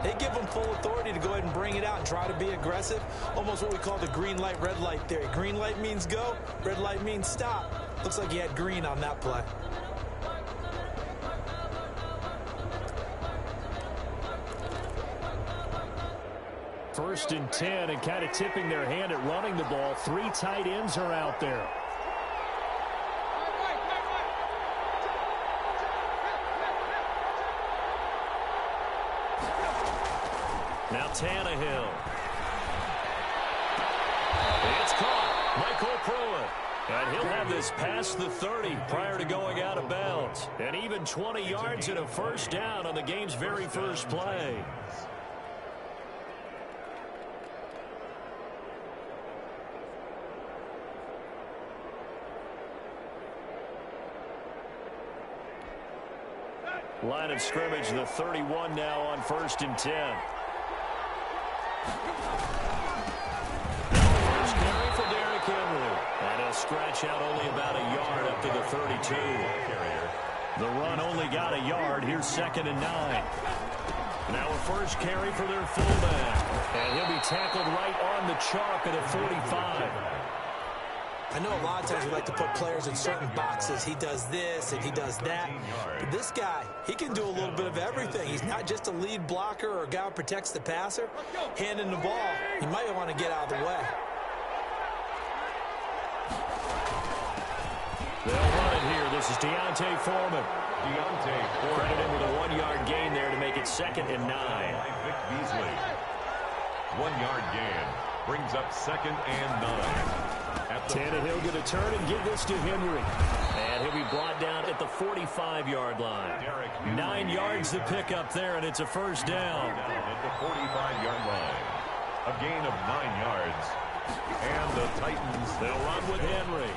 They give him full authority to go ahead and bring it out and try to be aggressive. Almost what we call the green light, red light theory. Green light means go, red light means stop. Looks like he had green on that play. First and 10, and kind of tipping their hand at running the ball. 3 tight ends are out there. Now Tannehill. It's caught. Michael Pruitt. And he'll have this past the 30 prior to going out of bounds. And even 20 yards and a first down on the game's very first play. Line of scrimmage, the 31 now on first and 10. First carry for Derrick Henry. And he'll scratch out only about a yard up to the 32. The run only got a yard. Here's 2nd and 9. Now a first carry for their fullback. And he'll be tackled right on the chalk at a 45. I know a lot of times we like to put players in certain boxes. He does this and he does that. But this guy, he can do a little bit of everything. He's not just a lead blocker or a guy who protects the passer. Handing the ball, he might want to get out of the way. They'll run it here. This is Deontay Foreman. Credited with a 1-yard gain there to make it 2nd and 9. Vic Beasley. 1-yard gain brings up 2nd and 9. Tannehill going to turn and give this to Henry. And he'll be brought down at the 45-yard line. 9 yards to pick up there, and it's a first down. At the 45-yard line. A gain of 9 yards. And the Titans, they'll run with Henry.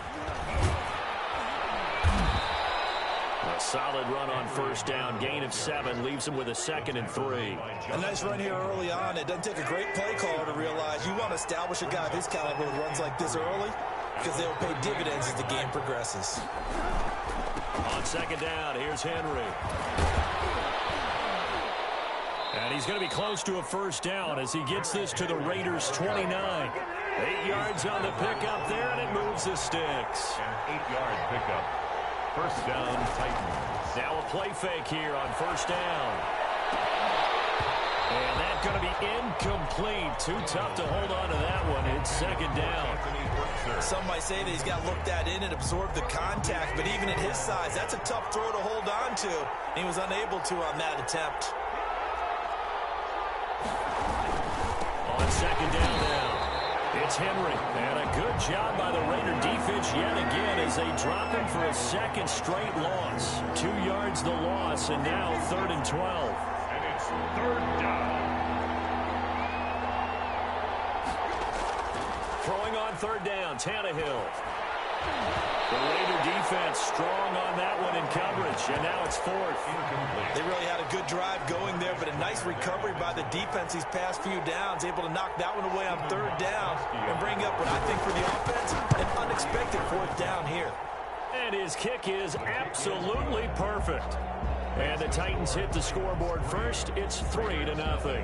A solid run on first down. Gain of 7 leaves him with a 2nd and 3. A nice run here early on. It doesn't take a great play caller to realize you want to establish a guy of his caliber with runs like this early because they will pay dividends as the game progresses. On 2nd down, here's Henry. And he's going to be close to a first down as he gets this to the Raiders' 29. 8 yards on the pickup there, and it moves the sticks. An 8-yard pickup. First down, Titans. Now a play fake here on first down. And that's going to be incomplete. Too tough to hold on to that one. It's 2nd down. Some might say that he's got looked that in and absorbed the contact, but even at his size, that's a tough throw to hold on to. And he was unable to on that attempt. On 2nd down now, it's Henry. And a good job by the Raider defense yet again as they drop him for a 2nd straight loss. 2 yards the loss, and now 3rd and 12. And it's 3rd down. Throwing on 3rd down, Tannehill. The Raider defense strong on that one in coverage, and now it's 4th. Incomplete. They really had a good drive going there, but a nice recovery by the defense these past few downs, able to knock that one away on 3rd down and bring up what I think for the offense, an unexpected 4th down here. And his kick is absolutely perfect. And the Titans hit the scoreboard first. It's 3-0.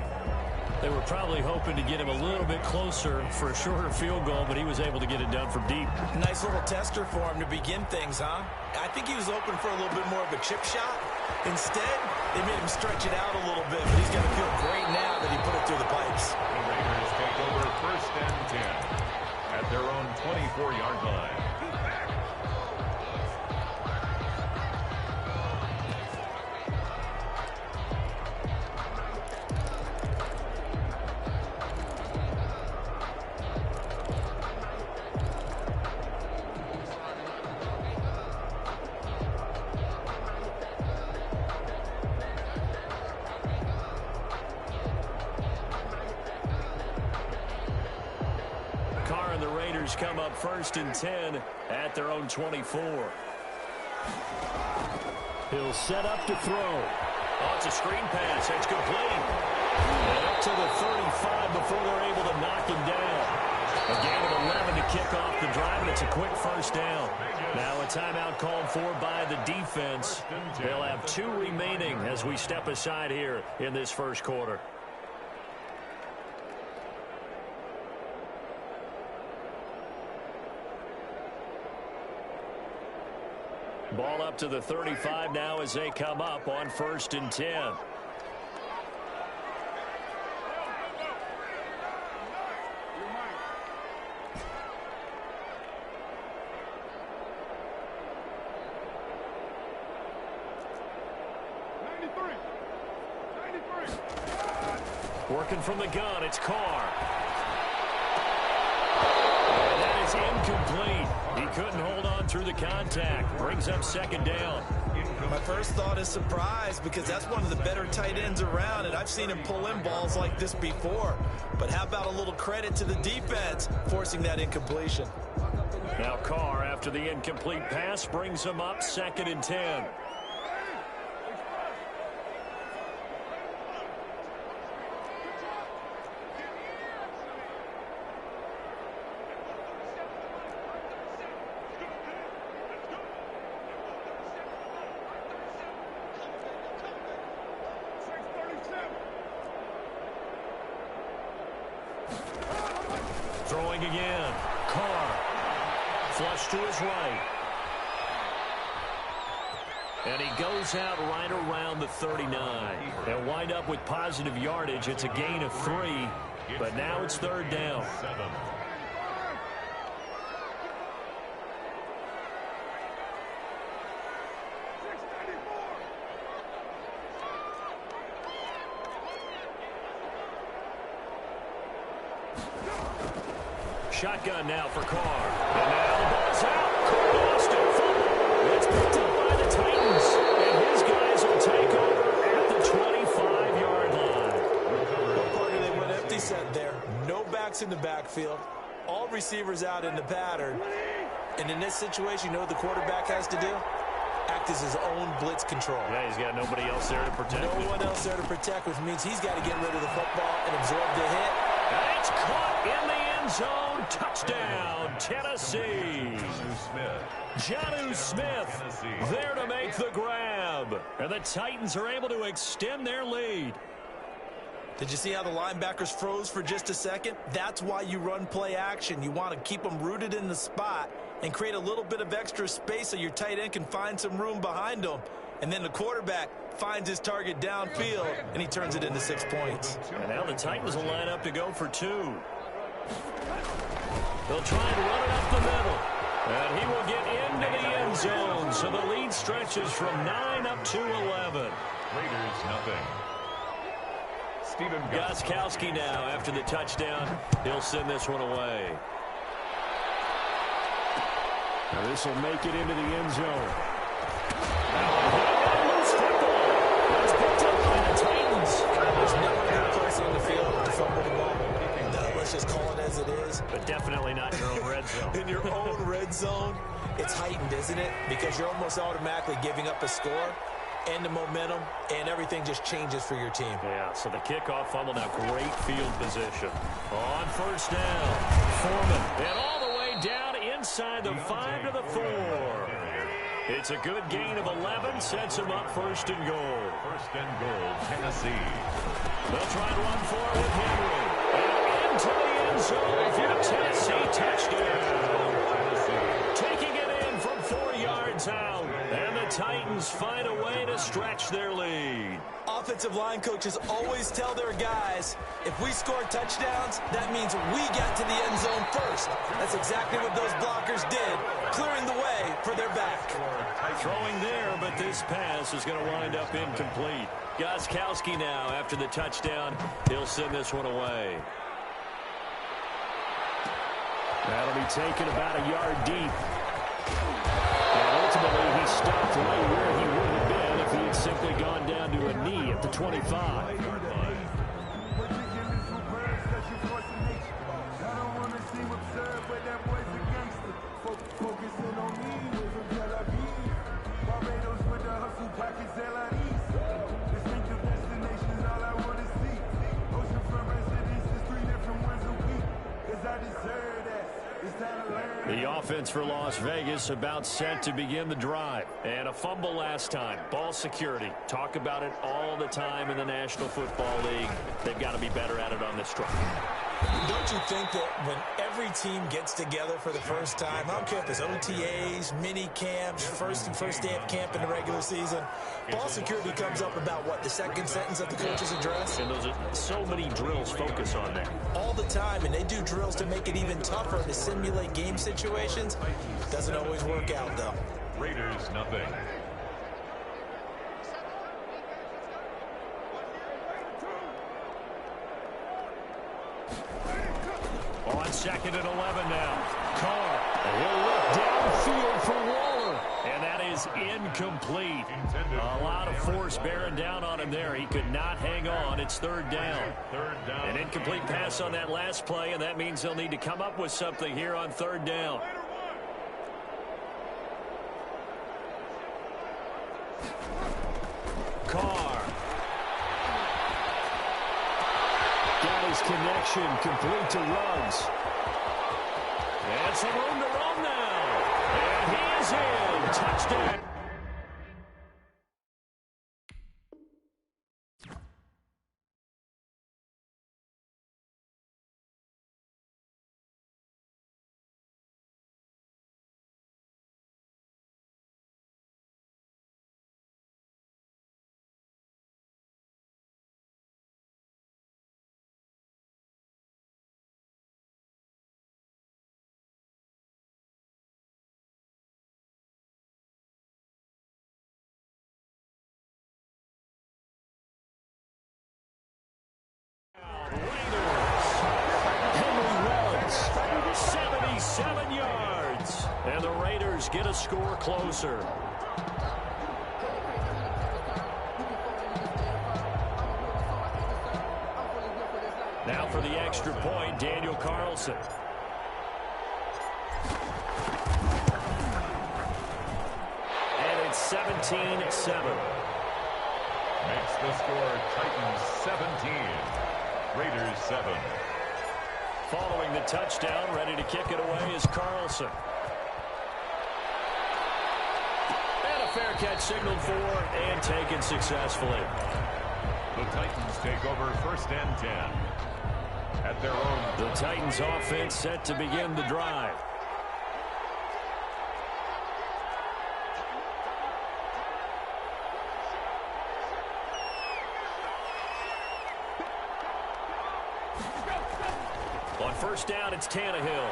They were probably hoping to get him a little bit closer for a shorter field goal, but he was able to get it done from deep. Nice little tester for him to begin things, huh? I think he was open for a little bit more of a chip shot. Instead, they made him stretch it out a little bit, but he's going to feel great now that he put it through the pipes. The Raiders take over 1st and 10 at their own 24-yard line. Come up 1st and 10 at their own 24. He'll set up to throw. Oh, it's a screen pass. It's complete. And up to the 35 before they're able to knock him down. A gain of 11 to kick off the drive, and it's a quick first down. Now a timeout called for by the defense. They'll have 2 remaining as we step aside here in this first quarter. Ball up to the 35 now as they come up on 1st and 10. Working from the gun, it's Carr. And that is incomplete. He couldn't hold on through the contact. Brings up 2nd down. My first thought is surprise because that's one of the better tight ends around, and I've seen him pull in balls like this before. But how about a little credit to the defense forcing that incompletion? Now Carr, after the incomplete pass, brings him up 2nd and 10. Throwing again. Carr. Flush to his right. And he goes out right around the 39. They'll wind up with positive yardage. It's a gain of 3, but now it's 3rd down. Shotgun now for Carr. And now the ball's out. Carr lost it. Fumble. It's picked up by the Titans. And his guys will take over at the 25-yard line. Well, Parker, they went empty set there. No backs in the backfield. All receivers out in the pattern. And in this situation, you know what the quarterback has to do? Act as his own blitz control. Yeah, he's got nobody else there to protect him. No one else there to protect, which means he's got to get rid of the football and absorb the hit. And it's caught in the end zone. Touchdown, Tennessee. Jonnu Smith there to make the grab. And the Titans are able to extend their lead. Did you see how the linebackers froze for just a second? That's why you run play action. You want to keep them rooted in the spot and create a little bit of extra space so your tight end can find some room behind them. And then the quarterback finds his target downfield, and he turns it into 6 points. And now the Titans will line up to go for 2. They'll try and run it up the middle. And he will get into the end zone. So the lead stretches from 9 up to 11. Raiders, nothing. Gostkowski now after the touchdown. He'll send this one away. Now this will make it into the end zone. Loose football. It's picked up by the Titans. There's no good place on the field to fumble the ball. Let's just call it as it is. But definitely not in your own red zone. In your own red zone, it's heightened, isn't it? Because you're almost automatically giving up a score and the momentum, and everything just changes for your team. Yeah, so the kickoff fumble now, great field position. On 1st down, Foreman, and all the way down inside the 5 to the 4. It's a good gain of 11, sets him up 1st and goal. 1st and goal, Tennessee. They'll try and run for it with Henry. And into the end zone for a Tennessee touchdown. Taking it in from 4 yards out. And the Titans find a way to stretch their lead. Offensive line coaches always tell their guys, if we score touchdowns, that means we got to the end zone first. That's exactly what those blockers did, clearing the way for their back. Throwing there, but this pass is going to wind up incomplete. Gostkowski now after the touchdown. He'll send this one away. That'll be taken about a yard deep. And ultimately, he stopped right where he would have been if he had simply gone down to a knee at the 25. The offense for Las Vegas about set to begin the drive. And a fumble last time. Ball security. Talk about it all the time in the National Football League. They've got to be better at it on this drive. Don't you think that when every team gets together for the first time. I don't care if it's OTAs, mini camps, first day of camp in the regular season. Ball security comes up about, what, the second sentence of the coach's address? And those are so many drills focus on that. All the time, and they do drills to make it even tougher to simulate game situations. Doesn't always work out, though. Raiders, nothing. On 2nd and 11 now. Carr. He'll look downfield for Waller. And that is incomplete. A lot of force bearing down on him there. He could not hang on. It's 3rd down. An incomplete pass on that last play, and that means they'll need to come up with something here on 3rd down. Carr. Got his connection complete to Ruggs. And some room to run now. And he is in. Touchdown. Raiders. Henry Ruggs, 77 yards. And the Raiders get a score closer. Now for the extra point, Daniel Carlson. And it's 17-7. Makes the score Titans 17. Raiders 7. Following the touchdown, ready to kick it away is Carlson. And a fair catch signaled for and taken successfully. The Titans take over 1st and 10. At their own. The Titans offense set to begin the drive. On 1st down, it's Tannehill.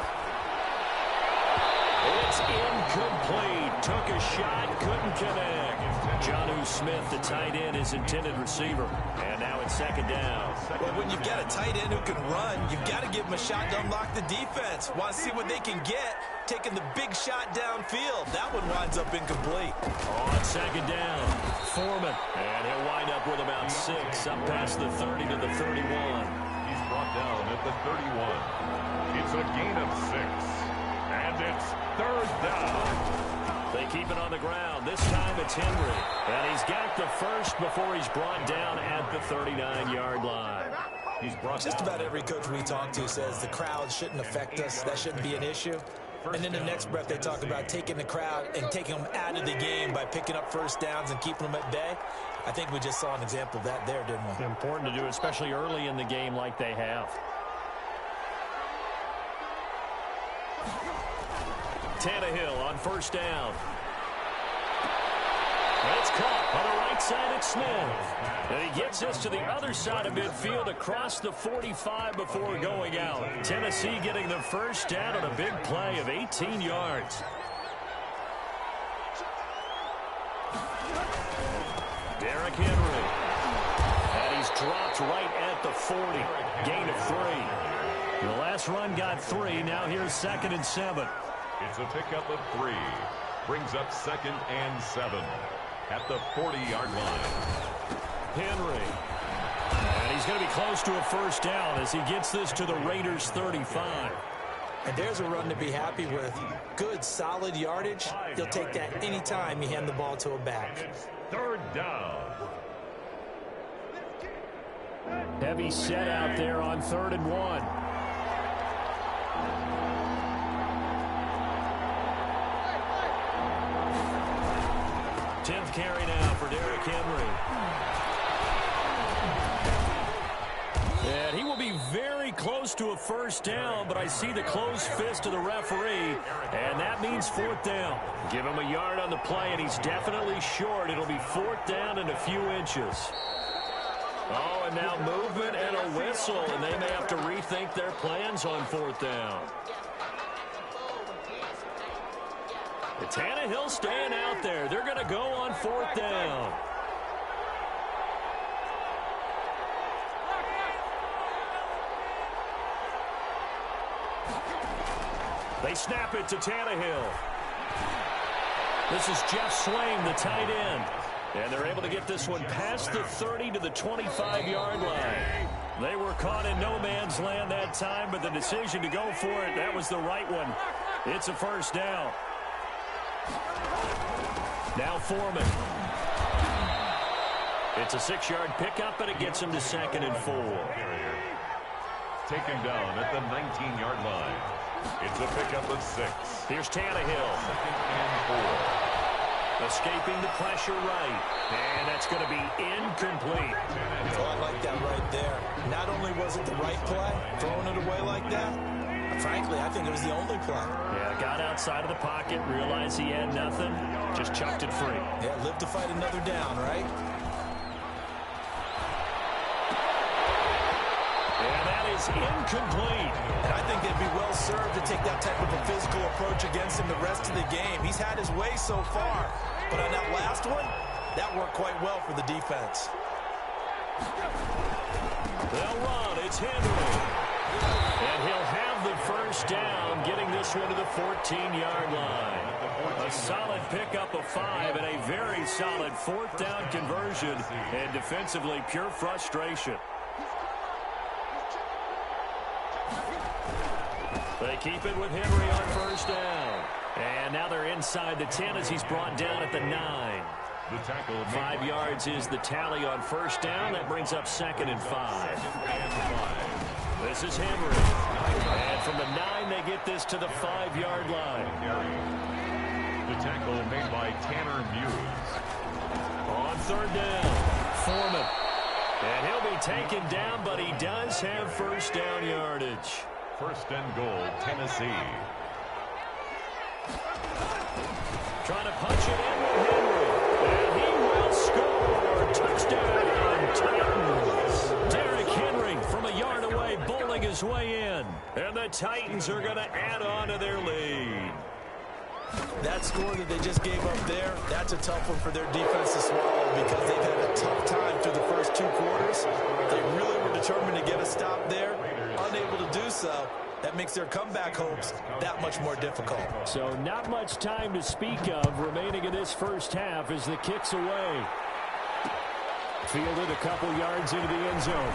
It's incomplete. Took a shot, couldn't connect. Jonnu Smith, the tight end, his intended receiver. And now it's 2nd down. Well, when you've got a tight end who can run, you've got to give him a shot to unlock the defense. Want to see what they can get, taking the big shot downfield. That one winds up incomplete. On 2nd down, Foreman. And he'll wind up with about 6, up past the 30 to the 31. He's brought down at the 31. It's a gain of 6. And it's 3rd down. They keep it on the ground. This time it's Henry. And he's got the first before he's brought down at the 39-yard line. He's brought Just about every coach we talk to says the crowd shouldn't affect us. That shouldn't be an issue. And in the next breath, they talk about taking the crowd and taking them out of the game by picking up 1st downs and keeping them at bay. I think we just saw an example of that there, didn't we? Important to do, especially early in the game like they have. Tannehill on 1st down. And it's caught on the right side at Smith. And he gets us to the other side of midfield across the 45 before going out. Tennessee getting the 1st down on a big play of 18 yards. Derrick Henry. And he's dropped right at the 40. Gain of 3. The last run got 3. Now here's 2nd and 7. It's a pickup of 3. Brings up 2nd and 7. At the 40-yard line. Henry. And he's going to be close to a 1st down as he gets this to the Raiders' 35. And there's a run to be happy with. Good, solid yardage. He'll take that anytime you hand the ball to a back. It's 3rd down. Heavy set out there on 3rd and 1. Tenth carry now for Derrick Henry. And he will be very close to a first down, but I see the closed fist of the referee, and that means fourth down. Give him a yard on the play, and he's definitely short. It'll be fourth down and a few inches. Oh, and now movement and a whistle, and they may have to rethink their plans on fourth down. Tannehill staying out there. They're going to go on fourth down. They snap it to Tannehill. This is Jeff Swain, the tight end. And they're able to get this one past the 30 to the 25-yard line. They were caught in no man's land that time, but the decision to go for it, that was the right one. It's a first down. Now Foreman. It's a 6-yard pickup, and it gets him to 2nd and 4. Taken down at the 19-yard line. It's a pickup of 6. Here's Tannehill. 2nd and 4. Escaping the pressure right. And that's going to be incomplete. Oh, I like that right there. Not only was it the right play, throwing it away like that, frankly, I think it was the only play. Yeah, got outside of the pocket, realized he had nothing, just chucked it free. Yeah, live to fight another down, right? And that is incomplete. And I think they'd be well served to take that type of a physical approach against him the rest of the game. He's had his way so far, but on that last one, that worked quite well for the defense. They'll run. It's Henry. And he'll have the first down, getting this one to the 14-yard line. A solid pickup of 5 and a very solid fourth down conversion. And defensively, pure frustration. They keep it with Henry on first down. And now they're inside the 10 as he's brought down at the 9. The tackle 5 yards is the tally on first down. That brings up 2nd and 5. This is Henry. And from the 9, they get this to the 5-yard line. The tackle made by Tanner Muse. On third down, Foreman. And he'll be taken down, but he does have first down yardage. 1st and goal, Tennessee. Trying to punch it in with Henry. And he will score. Touchdown, Titans. Derrick Henry from a yard away, bowling his way in. And the Titans are going to add on to their lead. That score that they just gave up there, that's a tough one for their defense to swallow because they've had a tough time through the first 2 quarters. They really were determined to get a stop there, unable to do so. That makes their comeback hopes that much more difficult. So not much time to speak of remaining in this first half as the kick's away. Fielded a couple yards into the end zone.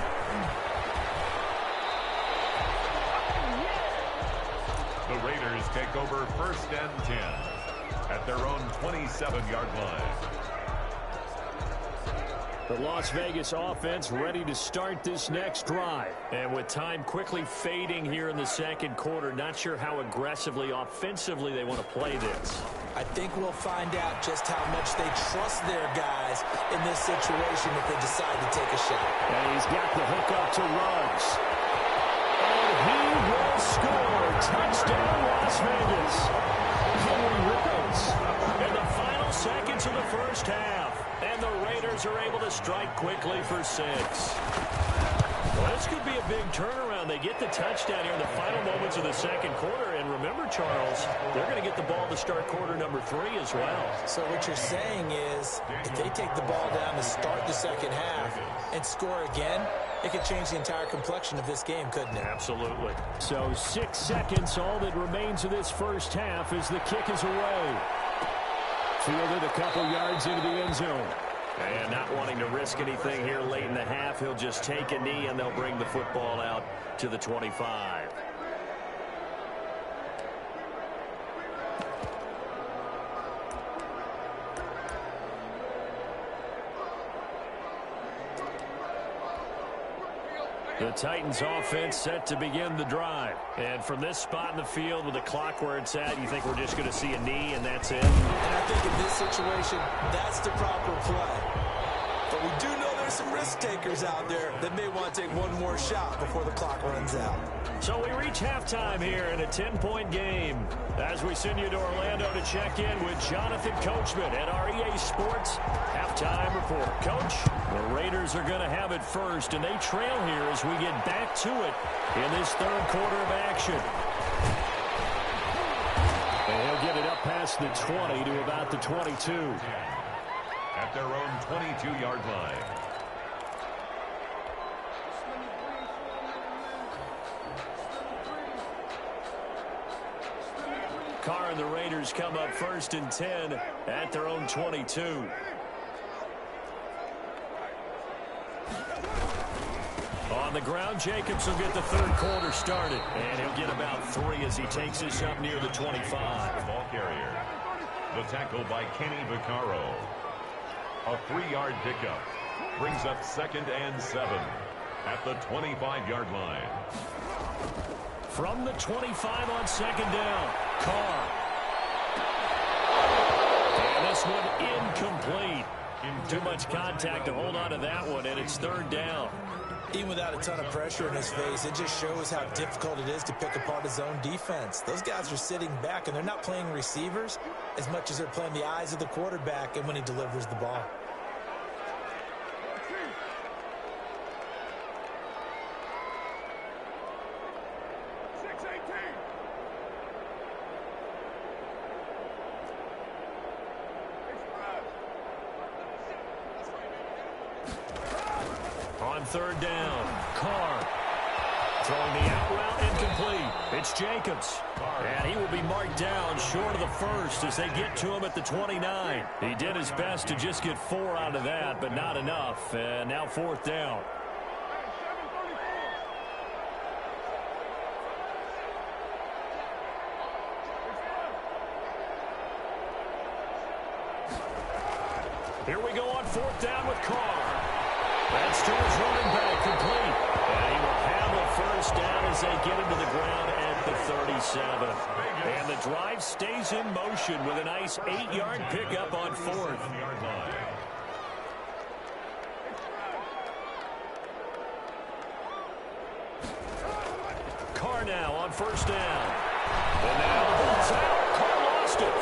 The Raiders take over 1st and 10 at their own 27-yard line. The Las Vegas offense ready to start this next drive. And with time quickly fading here in the second quarter, not sure how aggressively, offensively they want to play this. I think we'll find out just how much they trust their guys in this situation if they decide to take a shot. And he's got the hook up to Ruggs. And he will score. Touchdown, Las Vegas. Henry Ruggs. In the final seconds of the first half. And the Raiders are able to strike quickly for 6. Well, this could be a big turnaround. They get the touchdown here in the final moments of the second quarter. And remember, Charles, they're going to get the ball to start quarter number 3 as well. So what you're saying is if they take the ball down to start the second half and score again, it could change the entire complexion of this game, couldn't it? Absolutely. So 6 seconds, all that remains of this first half as the kick is away. Fielded a couple yards into the end zone. And not wanting to risk anything here late in the half, he'll just take a knee and they'll bring the football out to the 25. The Titans offense set to begin the drive. And from this spot in the field with the clock where it's at, you think we're just going to see a knee and that's it? And I think in this situation, that's the proper play. But we do know there's some risk takers out there that may want to take one more shot before the clock runs out. So we reach halftime here in a 10-point game as we send you to Orlando to check in with Jonathan Coachman at our EA Sports Halftime Report. Coach, the Raiders are going to have it first, and they trail here as we get back to it in this third quarter of action. And he'll get it up past the 20 to about the 22. At their own 22-yard line. Carr and the Raiders come up first and 10 at their own 22. On the ground, Jacobs will get the third quarter started. And he'll get about 3 as he takes this up near the 25. Ball carrier. The tackle by Kenny Vaccaro. A 3-yard pickup. Brings up 2nd and 7 at the 25-yard line. From the 25 on 2nd down, Carr. And this one incomplete. Too much contact to hold on to that one, and it's 3rd down. Even without a ton of pressure in his face, it just shows how difficult it is to pick apart his own defense. Those guys are sitting back, and they're not playing receivers as much as they're playing the eyes of the quarterback and when he delivers the ball. On 3rd down, Carr. Throwing the out route incomplete. It's Jacobs. And he will be marked down short of the first as they get to him at the 29. He did his best to just get 4 out of that, but not enough. And now 4th down. Here we go on 4th down with Carr. That's to his running back, complete. And he will have a first down as they get him to the ground at the 37. And the drive stays in motion with a nice 8-yard pickup on 4th. Carr now on 1st down. And now the ball's out. Carr lost it.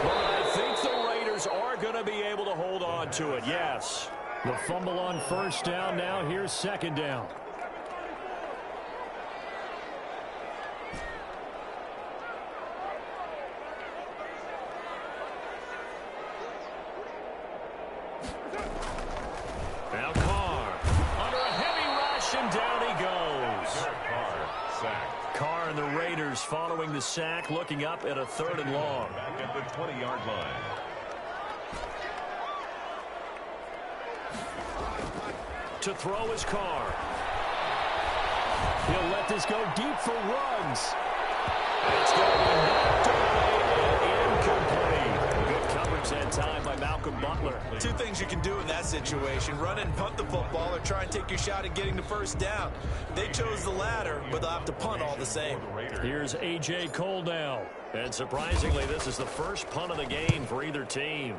But I think the Raiders are going to be able to hold on to it, yes. The fumble on 1st down. Now here's 2nd down. Now Carr under a heavy rush, and down he goes. Carr sacked. Carr and the Raiders following the sack, looking up at a 3rd and long. Back at the 20-yard line. To throw his Carr. He'll let this go deep for runs. It's going to be knocked away and incomplete. Good coverage that time by Malcolm Butler. 2 things you can do in that situation: run and punt the football, or try and take your shot at getting the 1st down. They chose the latter, but they'll have to punt all the same. Here's A.J. Cole now. And surprisingly, this is the first punt of the game for either team.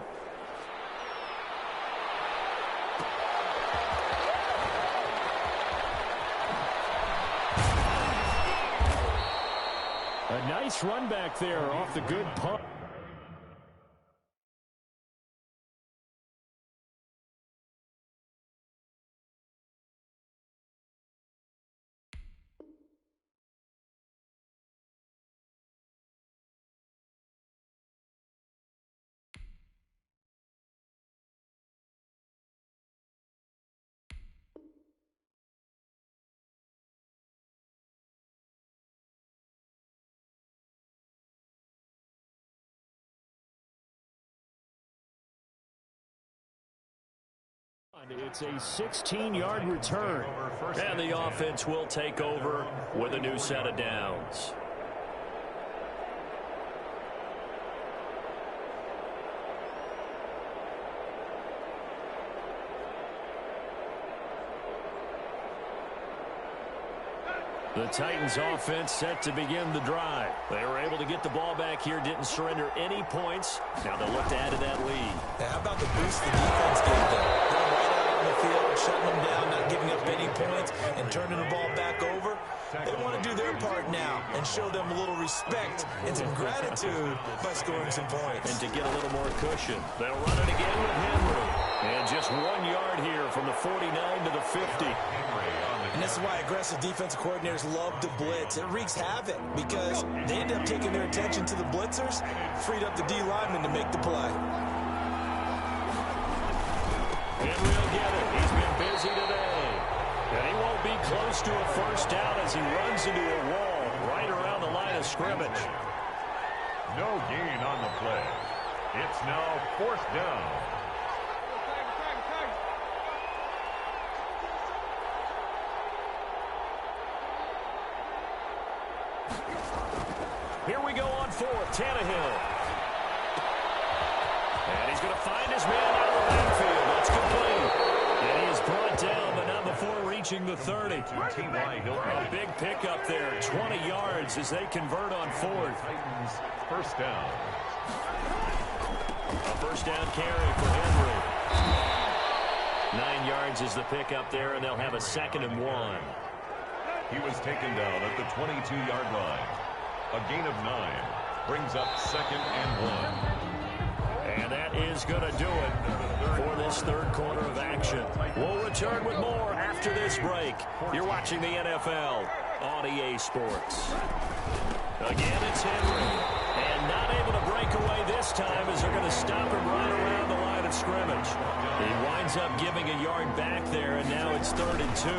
A nice run back there off the good punt. It's a 16-yard return. And the offense will take over with a new set of downs. The Titans offense set to begin the drive. They were able to get the ball back here, didn't surrender any points. Now they'll look to add to that lead. Now, how about the boost the defense gave them? Going right out on the field, shutting them down, not giving up any points, and turning the ball back over. They want to do their part now and show them a little respect and some gratitude by scoring some points. And to get a little more cushion, they'll run it again with Henry. And just 1 yard here from the 49 to the 50. And this is why aggressive defensive coordinators love to blitz. It wreaks havoc because they end up taking their attention to the blitzers, freed up the D lineman to make the play. Henry will get it. He's been busy today. And he won't be close to a first down as he runs into a wall right around the line of scrimmage. No gain on the play. It's now 4th down. Here we go on 4th. Tannehill. And he's going to find his man out of the backfield. That's complete. And he is brought down, but not before reaching the 30. A big pickup there. 20 yards as they convert on 4th. Titans first down. A first down carry for Henry. 9 yards is the pickup there, and they'll have a 2nd and 1. He was taken down at the 22-yard line. A gain of 9 brings up 2nd and 1. And that is going to do it for this third quarter of action. We'll return with more after this break. You're watching the NFL on EA Sports. Again, it's Henry. And not able to break away this time as they're going to stop him right around the line of scrimmage. He winds up giving a yard back there, and now it's 3rd and 2.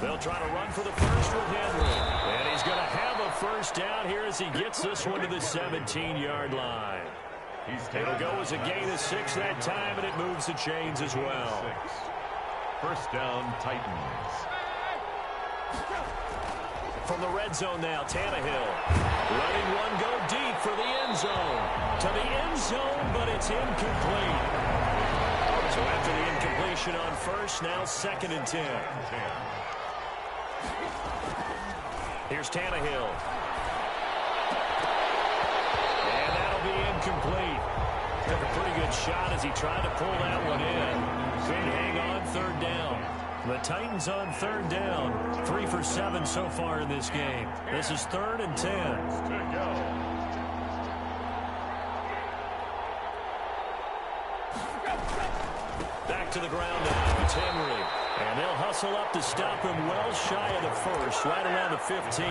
They'll try to run for the first with Henry. And he's going to have a first down here as he gets this one to the 17-yard line. It'll go as a gain of 6 that time, and it moves the chains as well. First down, Titans. From the red zone now, Tannehill. Letting one go deep for the end zone. To the end zone, but it's incomplete. So after the incompletion on first, now 2nd and 10. Here's Tannehill. And that'll be incomplete. Took a pretty good shot as he tried to pull that one in. Couldn't hang on 3rd down. The Titans on 3rd down. 3 for 7 so far in this game. This is 3rd and 10. Back to the ground now. It's Henry. And they'll hustle up to stop him well shy of the first, right around the 15.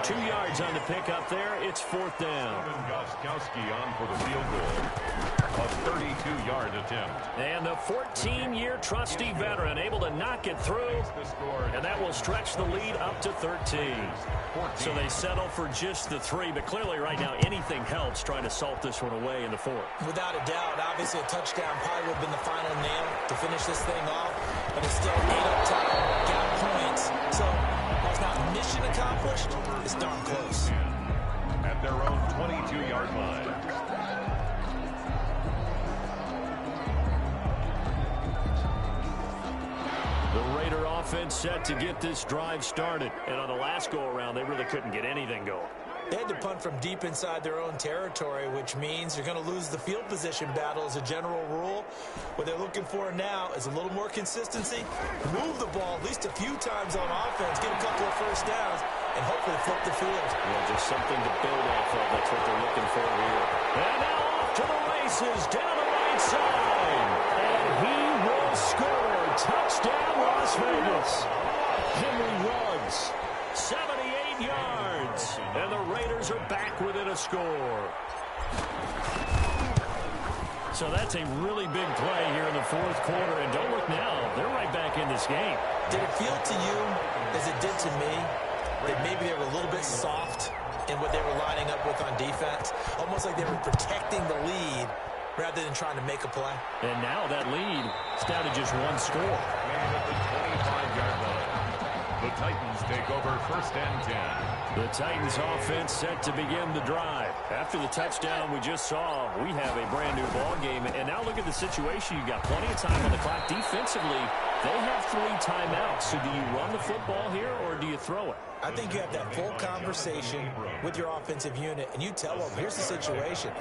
2 yards on the pickup there. It's 4th down. Gostkowski on for the field goal. A 32-yard attempt. And the 14-year trusty veteran able to knock it through. And that will stretch the lead up to 13. So they settle for just the 3. But clearly right now anything helps trying to salt this one away in the 4th. Without a doubt, obviously a touchdown probably would have been the final nail to finish this thing off. But it's still 8 up top, got points. So while it's not mission accomplished, it's darn close. At their own 22-yard line. The Raider offense set to get this drive started. And on the last go-around, they really couldn't get anything going. They had to punt from deep inside their own territory, which means you're going to lose the field position battle as a general rule. What they're looking for now is a little more consistency, move the ball at least a few times on offense, get a couple of first downs, and hopefully flip the field. Yeah, just something to build off of. That's what they're looking for here. And now off to the races, down the right side. And he will score. Touchdown, Las Vegas. Henry Ruggs, 78 yards. And the Raiders are back within a score. So that's a really big play here in the 4th quarter. And don't look now, they're right back in this game. Did it feel to you, as it did to me, that maybe they were a little bit soft in what they were lining up with on defense? Almost like they were protecting the lead rather than trying to make a play. And now that lead is down to just 1 score. And at the 25-yard line, the Titans take over 1st and 10. The Titans offense set to begin the drive. After the touchdown we just saw, we have a brand new ball game. And now look at the situation. You've got plenty of time on the clock defensively. They have 3 timeouts. So do you run the football here or do you throw it? I think you have that full conversation with your offensive unit, and you tell them, here's the situation.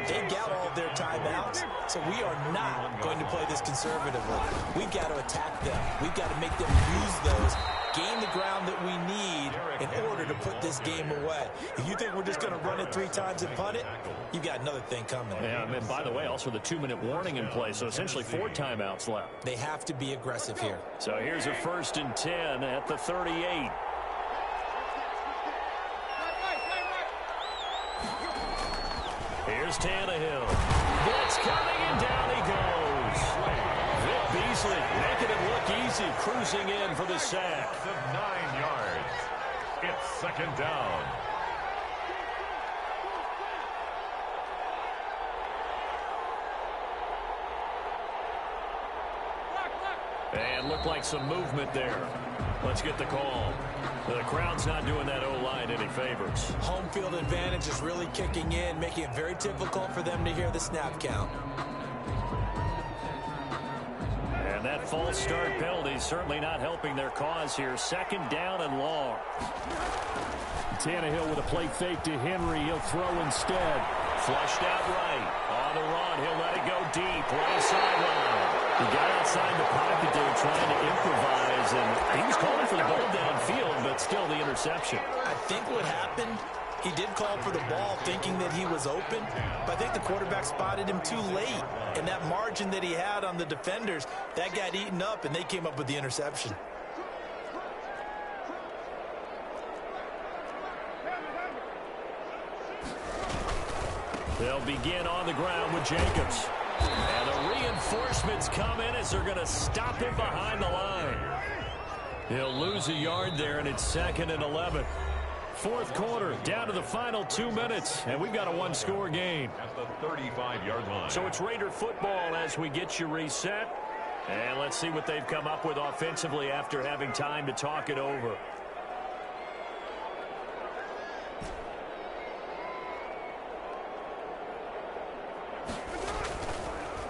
They got all of their timeouts, so we are not going to play this conservatively. We've got to attack them. We've got to make them use those, gain the ground that we need in order to put this game away. If you think we're just going to run it 3 times and punt it, you've got another thing coming. Yeah, and by the way, also the 2-minute warning in play, so essentially 4 timeouts left. They have to be aggressive here. So here's a 1st and 10 at the 38. Here's Tannehill. Blitz coming, and down he goes. Vic Beasley making it look easy, cruising in for the sack. 9 yards. It's 2nd down. And looked like some movement there. Let's get the call. The crowd's not doing that O-line any favors. Home field advantage is really kicking in, making it very difficult for them to hear the snap count. And that false start penalty is certainly not helping their cause here. 2nd down and long. Tannehill with a play fake to Henry. He'll throw instead. Flushed out right. On the run, he'll let it go deep. Right sideline. He got outside the pocket there trying to improvise, and he was calling for the ball downfield, but still the interception. I think what happened, he did call for the ball thinking that he was open, but I think the quarterback spotted him too late. And that margin that he had on the defenders, that got eaten up, and they came up with the interception. They'll begin on the ground with Jacobs. And the reinforcements come in as they're going to stop him behind the line. He'll lose a yard there, and it's 2nd and 11. 4th quarter, down to the final 2 minutes, and we've got a 1-score game. At the 35-yard line. So it's Raider football as we get you reset. And let's see what they've come up with offensively after having time to talk it over.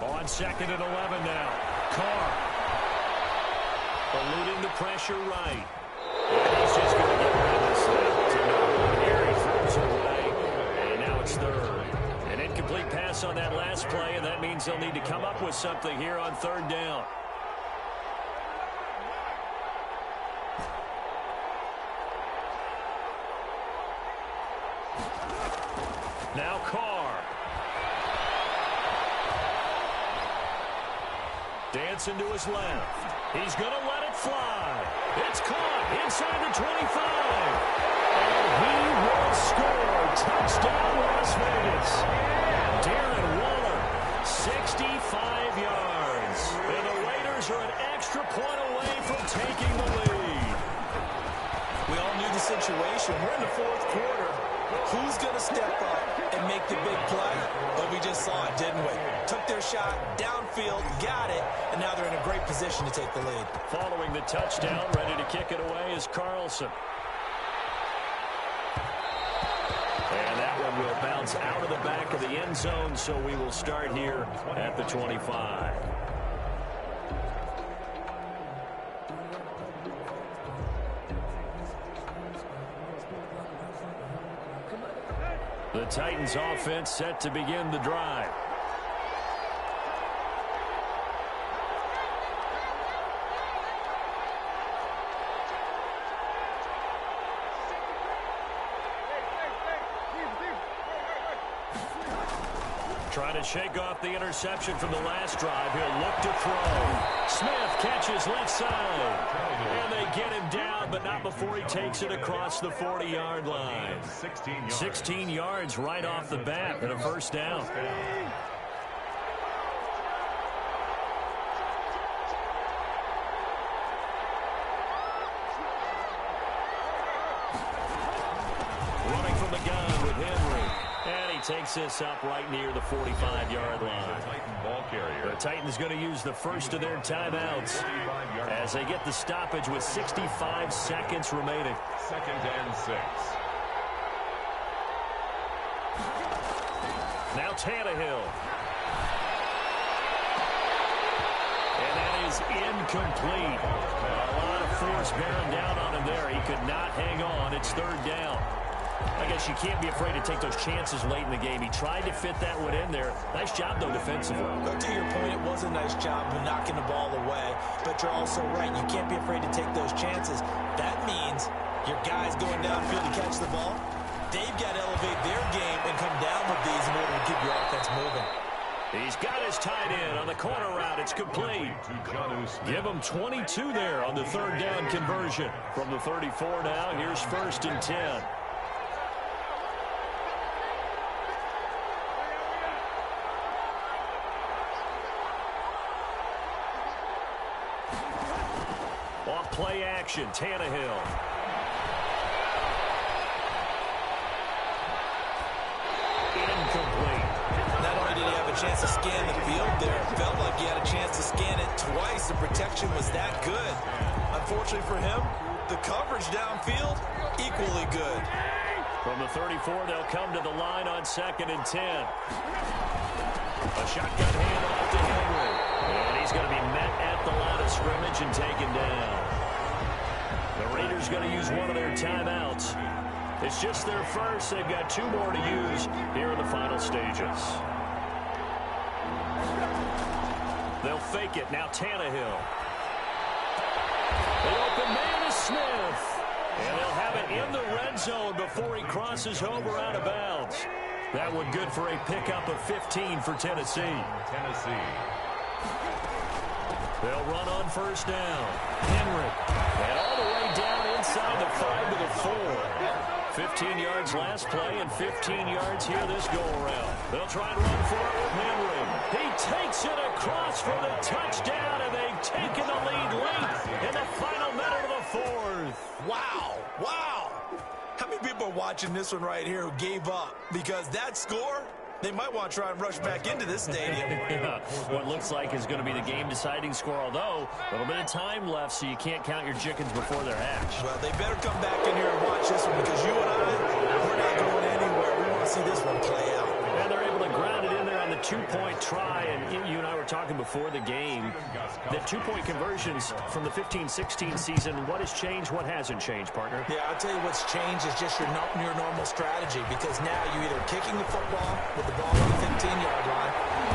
On 2nd and 11 now. Carr. Eluding the pressure right. And he's just going to get rid of this thing. Here he throws it away. And now it's 3rd. An incomplete pass on that last play, and that means they'll need to come up with something here on 3rd down. Now Carr. Dancing to his left. He's going to let it fly. It's caught inside the 25. And he will score. Touchdown, Las Vegas. Darren Waller, 65 yards. And the Raiders are an extra point away from taking the lead. We all knew the situation. We're in the 4th quarter. Who's going to step up and make the big play? But we just saw it, didn't we? Took their shot, downfield, got it, and now they're in a great position to take the lead. Following the touchdown, ready to kick it away is Carlson. And that one will bounce out of the back of the end zone, so we will start here at the 25. The Titans offense set to begin the drive. Trying to shake off the interception from the last drive. He'll look to throw. Smith catches left side. And they get him down, but not before he takes it across the 40-yard line. 16 yards right off the bat and a 1st down. Running from the gun with Henry. And he takes this up right near the 45-yard line. The Titans going to use the first of their timeouts as they get the stoppage with 65 seconds remaining. 2nd and 6. Now Tannehill. And that is incomplete. A lot of force bearing down on him there. He could not hang on. It's third down. I guess you can't be afraid to take those chances late in the game. He tried to fit that one in there. Nice job, though, defensively. But to your point, it was a nice job of knocking the ball away. But you're also right. You can't be afraid to take those chances. That means your guys going downfield to catch the ball, they've got to elevate their game and come down with these in order to keep your offense moving. He's got his tight end on the corner route. It's complete. Give him 22 there on the third down conversion. From the 34 now, here's 1st and 10. Off play action, Tannehill. Incomplete. Not only did he have a chance to scan the field there, it felt like he had a chance to scan it twice. The protection was that good. Unfortunately for him, the coverage downfield, equally good. From the 34, they'll come to the line on 2nd and 10. A shotgun handoff to Henry. And he's going to be met at the line of scrimmage and taken down. The Raiders going to use one of their timeouts. It's just their first. They've got 2 more to use here in the final stages. They'll fake it. Now Tannehill. The open man is Smith. And they'll have it in the red zone before he crosses over out of bounds. That one good for a pickup of 15 for Tennessee. They'll run on 1st down. Henry. And all the way down inside the 5 to the 4. 15 yards last play and 15 yards here this go-around. They'll try and run for it with Henry. He takes it across for the touchdown, and they've taken the lead late in the final minute of the 4th. Wow, wow. How many people are watching this one right here who gave up? Because that score, they might want to try and rush back into this stadium. Yeah, what looks like is going to be the game-deciding score, although a little bit of time left, so you can't count your chickens before they're hatched. Well, they better come back in here and watch this one, because you and I, we're not going anywhere. We want to see this one play out. And they're able to ground it in there on the 2-point try, and you and I were talking before the game. The 2-point conversions from the 15-16 season, what has changed, what hasn't changed, partner? Yeah, I'll tell you what's changed is just your normal strategy, because now you're either kicking the football with the ball on the 15-yard line,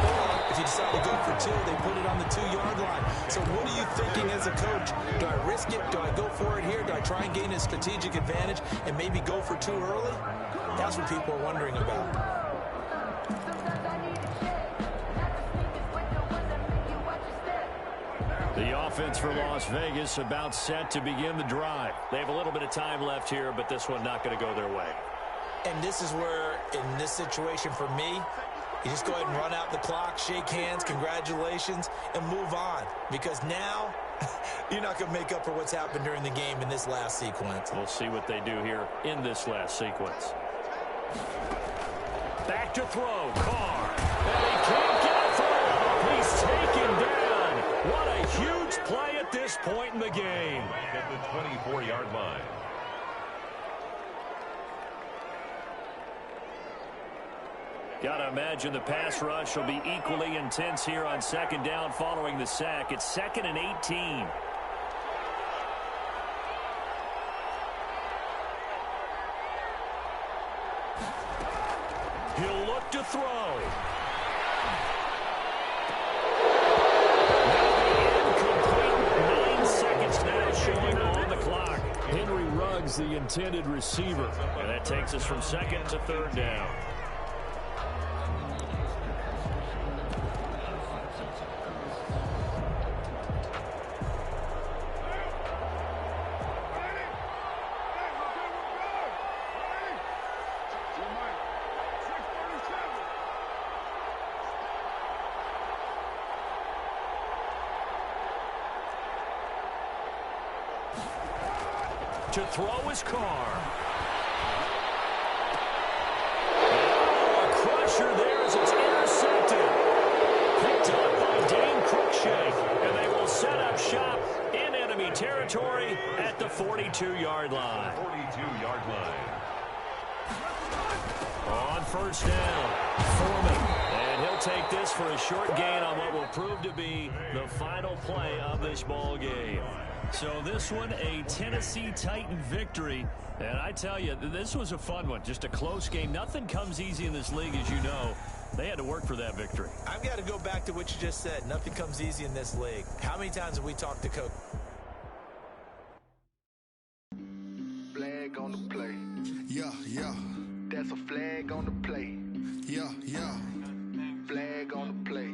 or if you decide to go for 2, they put it on the 2-yard line. So what are you thinking as a coach? Do I risk it? Do I go for it here? Do I try and gain a strategic advantage and maybe go for 2 early? That's what people are wondering about. The offense for Las Vegas about set to begin the drive. They have a little bit of time left here, but this one not going to go their way. And this is where, in this situation for me, you just go ahead and run out the clock, shake hands, congratulations, and move on. Because now, you're not going to make up for what's happened during the game in this last sequence. We'll see what they do here in this last sequence. Back to throw, Carr. And he can't get a throw. He's taken down. What a huge play at this point in the game. At the 24-yard line. Gotta imagine the pass rush will be equally intense here on 2nd down following the sack. It's 2nd and 18. He'll look to throw. Showing on the clock. Henry Ruggs, the intended receiver. And that takes us from 2nd to 3rd down. To throw his Carr. Oh, a crusher there as it's intercepted. Picked up by Dane Cruikshank. And they will set up shop in enemy territory at the 42-yard line. 42-yard line. On 1st down, Foreman. And he'll take this for a short gain on what will prove to be the final play of this ball game. So this one, a Tennessee Titan victory. And I tell you, this was a fun one. Just a close game. Nothing comes easy in this league, as you know. They had to work for that victory. I've got to go back to what you just said. Nothing comes easy in this league. How many times have we talked to coach? Flag on the play. Yeah, yeah. That's a flag on the play. Yeah, yeah. Flag on the play.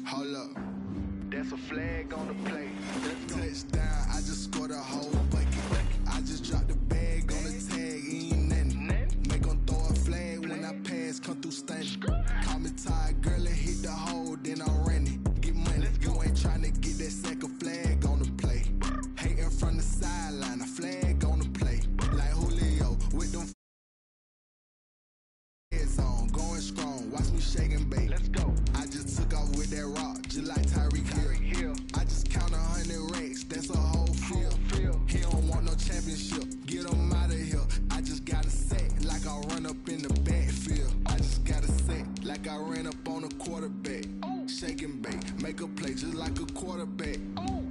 Hold up. That's a flag on the play. Touchdown, I just scored a whole bucket. I just dropped the bag on the tag, ain't nothing. Make them throw a flag when I pass, come through stunning. Call me tired, girl, and hit the hole, then I'm running. Get money, you ain't trying to get that second flag on the play. Hating from the sideline, a flag on the play. Like Julio, with them heads on, going strong, watch me shake and bake. Let's go. I just took off with that rock, just like Tyreek Hill. I just count 100 racks, that's a whole field. He don't want no championship, get him out of here. I just got a set, like I run up in the backfield. I just got a set, like I ran up on a quarterback. Shake and bake, make a play just like a quarterback.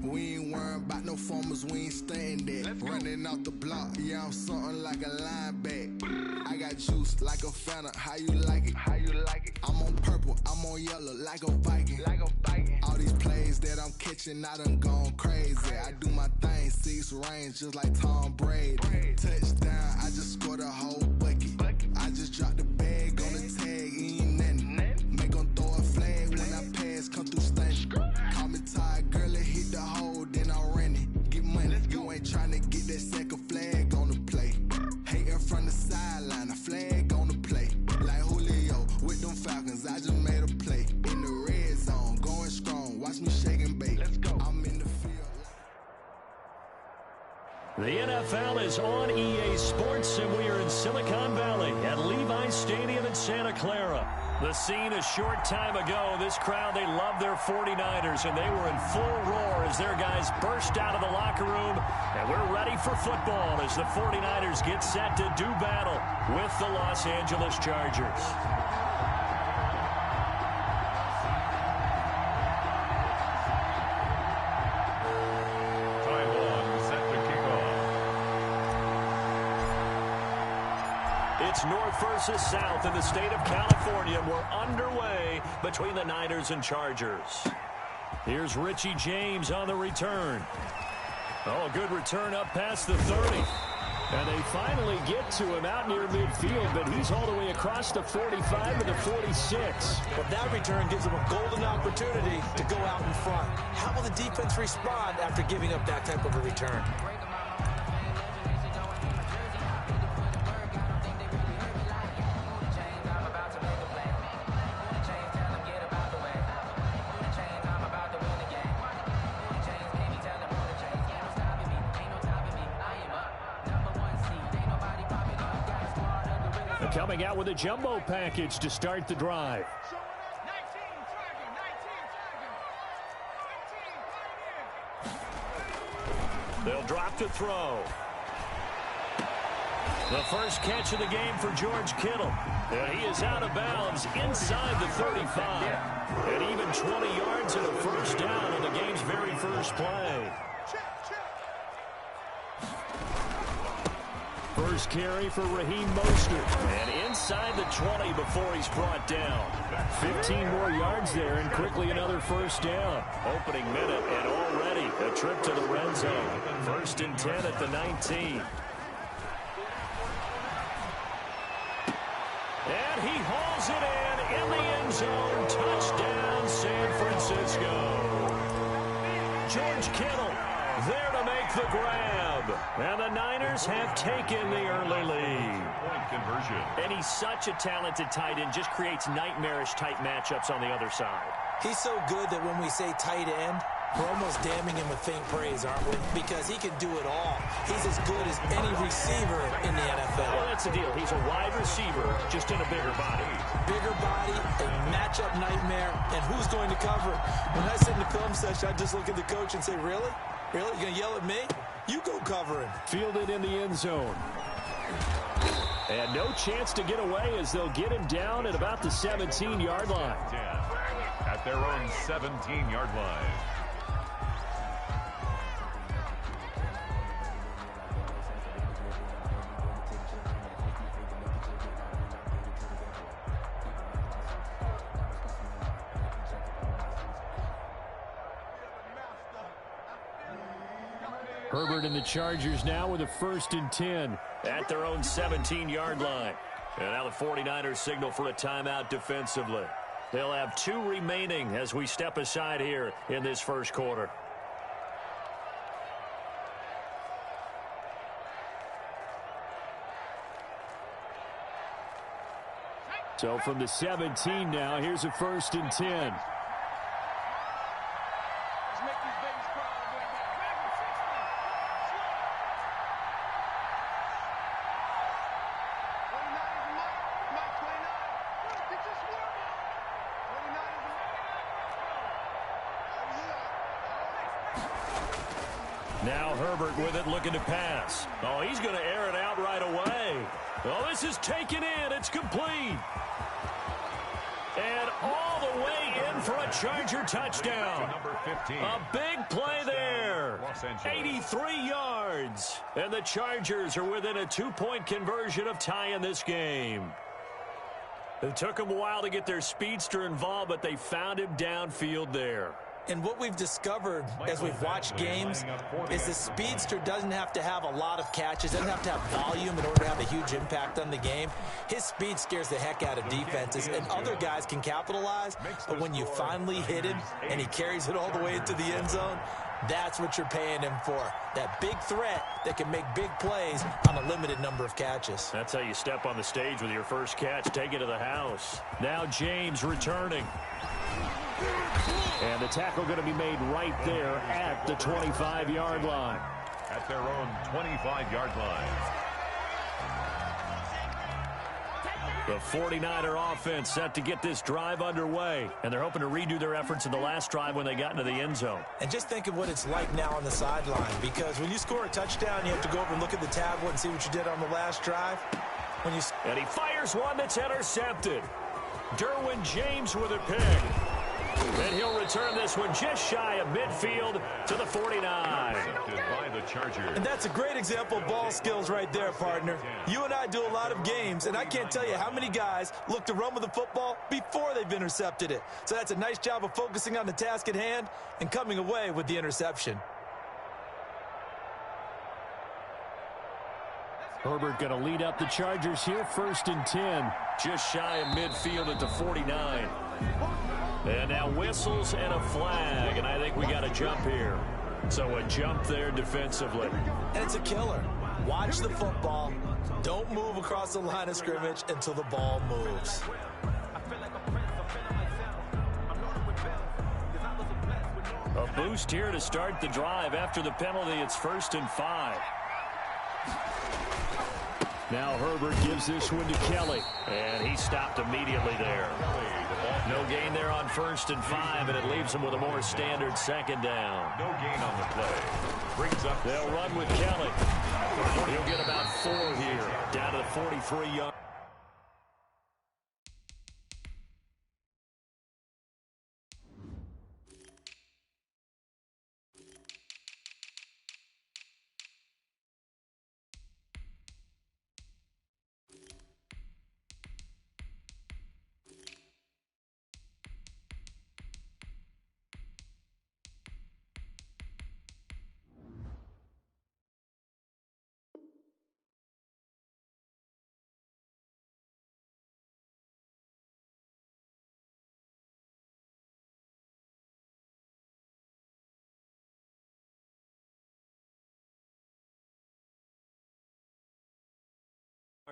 We ain't worrying about no formers, we ain't staying there. Running off the block, yeah, I'm something like a linebacker. I got juice like a Fanta, how you like it? How you like it? I'm on purple, I'm on yellow, like a Viking. Like a Viking. All these plays that I'm catching, I done gone crazy. I do my thing, 6 range, just like Tom Brady. Touchdown, I just scored a whole bucket. I just dropped the bag on the tag, ain't nothing. Make them throw a flag when I pass, come through stunning. Call me tired, girl, and hit the hole, then I'm running. Get money, you ain't trying to get that second flag on the play. Hating from the sideline, a flag on the play. Like Julio, with them Falcons, I just made a play. In the red zone, going strong, watch me shake and bake. Let's go. I'm in the field. The NFL is on EA Sports, and we are in Silicon Valley at Levi's Stadium in Santa Clara. The scene a short time ago, this crowd, they love their 49ers, and they were in full roar as their guys burst out of the locker room. And we're ready for football as the 49ers get set to do battle with the Los Angeles Chargers. It's North versus South in the state of California. We're underway between the Niners and Chargers. Here's Richie James on the return. Oh, good return up past the 30. And they finally get to him out near midfield, but he's all the way across the 45 to the 46. But that return gives them a golden opportunity to go out in front. How will the defense respond after giving up that type of a return? Coming out with a jumbo package to start the drive. They'll drop to throw. The first catch of the game for George Kittle. And he is out of bounds inside the 35. And even 20 yards and a first down on the game's very first play. First carry for Raheem Mostert. And inside the 20 before he's brought down. 15 more yards there and quickly another first down. Opening minute and already a trip to the red zone. First and 10 at the 19. And he hauls it in the end zone. Touchdown, San Francisco. George Kittle there to make the grab. And the Niners have taken the early lead. Point conversion. And he's such a talented tight end, just creates nightmarish-type matchups on the other side. He's so good that when we say tight end, we're almost damning him with faint praise, aren't we? Because he can do it all. He's as good as any receiver in the NFL. Well, that's the deal. He's a wide receiver, just in a bigger body. Bigger body, a matchup nightmare, and who's going to cover it? When I sit in the film session, I just look at the coach and say, really? Really? You going to yell at me? You go cover him. Fielded in the end zone. And no chance to get away as they'll get him down at about the 17-yard line. at their own 17-yard line. Herbert and the Chargers now with a 1st and 10 at their own 17-yard line. And now the 49ers signal for a timeout defensively. They'll have 2 remaining as we step aside here in this first quarter. So from the 17 now, here's a 1st and 10. Now Herbert with it, looking to pass. Oh, he's going to air it out right away. Oh, this is taken in. It's complete. And all the way in for a Charger touchdown. Number 15. A big play there. 83 yards. And the Chargers are within a 2-point conversion of tying this game. It took them a while to get their speedster involved, but they found him downfield there. And what we've discovered as we've watched games is the speedster doesn't have to have a lot of catches, doesn't have to have volume in order to have a huge impact on the game. His speed scares the heck out of defenses, and other guys can capitalize, but when you finally hit him and he carries it all the way into the end zone, that's what you're paying him for. That big threat that can make big plays on a limited number of catches. That's how you step on the stage with your first catch. Take it to the house. Now James returning. And the tackle going to be made right there at the 25-yard line. At their own 25-yard line. The 49er offense set to get this drive underway. And they're hoping to redo their efforts in the last drive when they got into the end zone. And just think of what it's like now on the sideline, because when you score a touchdown, you have to go over and look at the tablet and see what you did on the last drive. And he fires one that's intercepted. Derwin James with a pick. And he'll return this one just shy of midfield to the 49. By the Chargers. And that's a great example of ball skills right there, partner. You and I do a lot of games, and I can't tell you how many guys look to run with the football before they've intercepted it. So that's a nice job of focusing on the task at hand and coming away with the interception. Herbert going to lead up the Chargers here, 1st and 10. Just shy of midfield at the 49. And now whistles and a flag, and I think we got a jump here. So a jump there defensively. And it's a killer. Watch the football. Don't move across the line of scrimmage until the ball moves. A boost here to start the drive. After the penalty, it's 1st and 5. Now Herbert gives this one to Kelly, and he stopped immediately there. No gain there on 1st and 5, and it leaves him with a more standard 2nd down. No gain on the play. Brings up. They'll run with Kelly. He'll get about 4 here, down to the 43-yard.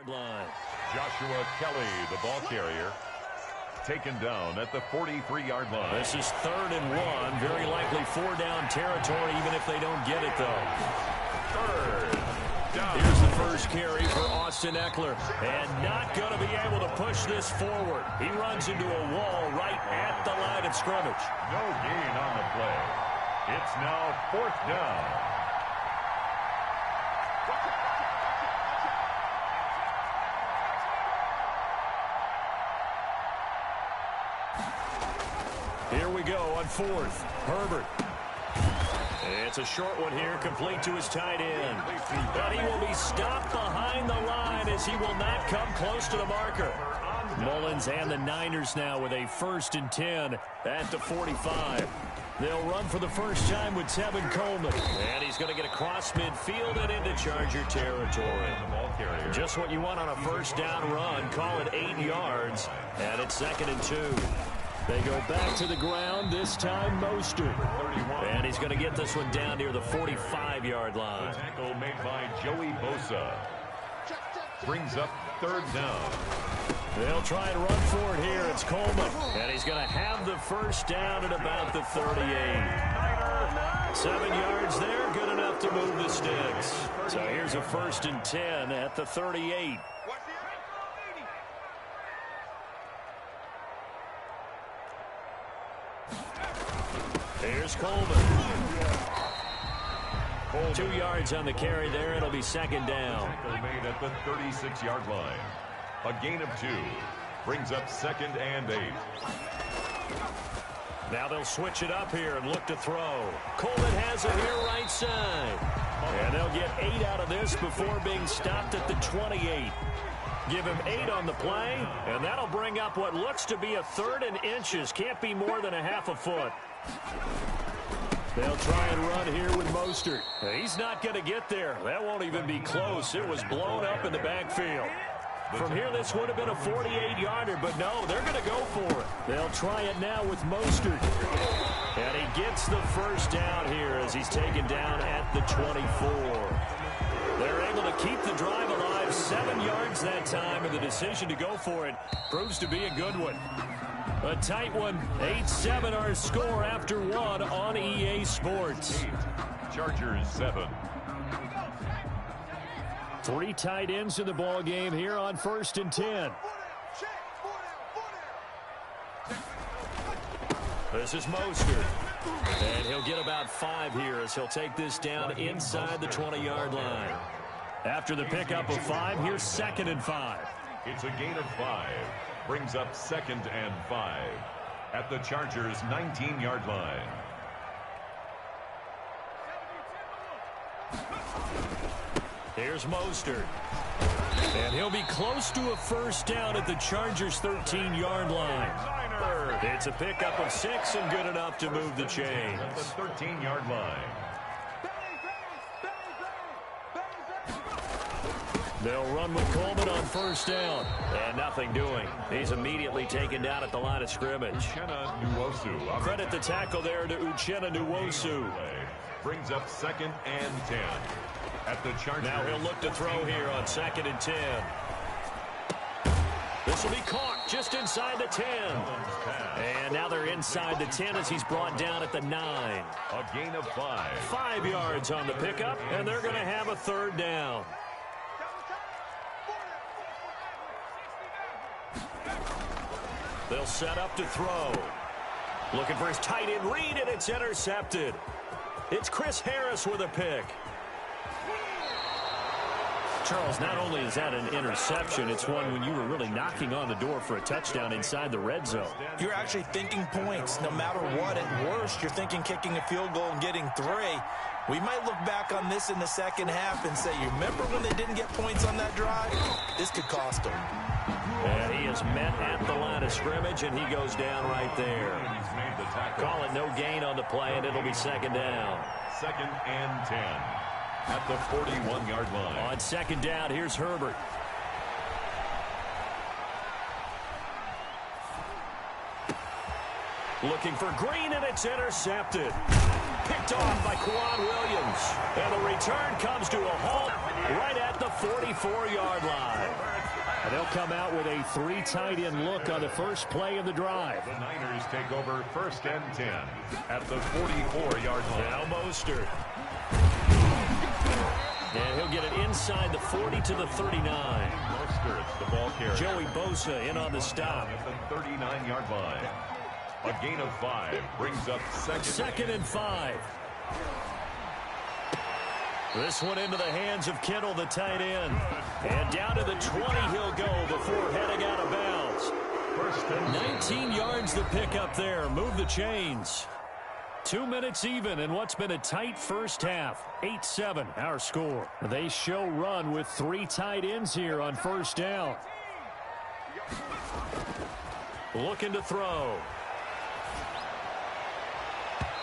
Line. Joshua Kelly, the ball carrier, taken down at the 43-yard line. This is 3rd and 1. Very likely 4-down territory, even if they don't get it, though. 3rd down. Here's the first carry for Austin Eckler. And not going to be able to push this forward. He runs into a wall right at the line of scrimmage. No gain on the play. It's now 4th down. go on fourth. Herbert. It's a short one here, complete to his tight end. But he will be stopped behind the line as he will not come close to the marker. Mullins and the Niners now with a 1st and 10 at the 45. They'll run for the first time with Tevin Coleman. And he's going to get across midfield and into Charger territory. Just what you want on a first down run. Call it 8 yards. And it's 2nd and 2. They go back to the ground, this time Mostert. And he's going to get this one down near the 45-yard line. The tackle made by Joey Bosa. Brings up 3rd down. They'll try and run for it here. It's Coleman. And he's going to have the first down at about the 38. 7 yards there, good enough to move the sticks. So here's a 1st and 10 at the 38. Here's Coleman. 2 yards on the carry there. It'll be 2nd down. Tackle made at the 36-yard line. A gain of 2. Brings up 2nd and 8. Now they'll switch it up here and look to throw. Coleman has it here right side. And they'll get 8 out of this before being stopped at the 28. Give him 8 on the play, and that'll bring up what looks to be a 3rd and inches. Can't be more than a half a foot. They'll try and run here with Mostert. He's not going to get there. That won't even be close. It was blown up in the backfield. From here, this would have been a 48-yarder, but no, they're going to go for it. They'll try it now with Mostert. And he gets the first down here as he's taken down at the 24. They're able to keep the drive alive, 7 yards that time, and the decision to go for it proves to be a good one. A tight one, 8-7 our score after 1 on EA Sports. Chargers 7. 3 tight ends in the ball game here on 1st and 10. This is Mostert. And he'll get about 5 here as he'll take this down inside the 20-yard line. After the pickup of 5, here's 2nd and 5. It's a gain of 5. Brings up 2nd and 5 at the Chargers' 19-yard line. Here's Mostert. And he'll be close to a first down at the Chargers' 13-yard line. It's a pickup of 6 and good enough to move the chains. At the 13-yard line. They'll run with Coleman on first down. And nothing doing. He's immediately taken down at the line of scrimmage. Uchenna Nwosu. Credit the tackle there to Uchenna Nwosu. Brings up 2nd and 10. At the Chargers. Now he'll look to throw here on 2nd and 10. This will be caught just inside the 10. And now they're inside the 10 as he's brought down at the 9. A gain of 5. 5 yards on the pickup, and they're going to have a 3rd down. They'll set up to throw. Looking for his tight end read, and it's intercepted. It's Chris Harris with a pick. Charles, not only is that an interception, it's one when you were really knocking on the door for a touchdown inside the red zone. You're actually thinking points. No matter what, at worst, you're thinking kicking a field goal and getting 3. We might look back on this in the second half and say, you remember when they didn't get points on that drive? This could cost them. And he is met at the line of scrimmage, and he goes down right there. Call it no gain on the play, and it'll be 2nd down. 2nd and 10. At the 41-yard line. On 2nd down, here's Herbert. Looking for Green, and it's intercepted. Picked off by Quan Williams. And the return comes to a halt right at the 44-yard line. And they'll come out with a 3 tight end look on the first play of the drive. The Niners take over 1st and 10 at the 44-yard line. Now Mostert. And he'll get it inside the 40 to the 39. Mostert, the ball carrier. Joey Bosa in on the stop. At the 39-yard line. A gain of 5 brings up 2nd and 5. This one into the hands of Kittle, the tight end. And down to the 20 he'll go before heading out of bounds. 19 yards to pick up there. Move the chains. 2 minutes even in what's been a tight first half. 8-7 our score. They show run with 3 tight ends here on first down. Looking to throw.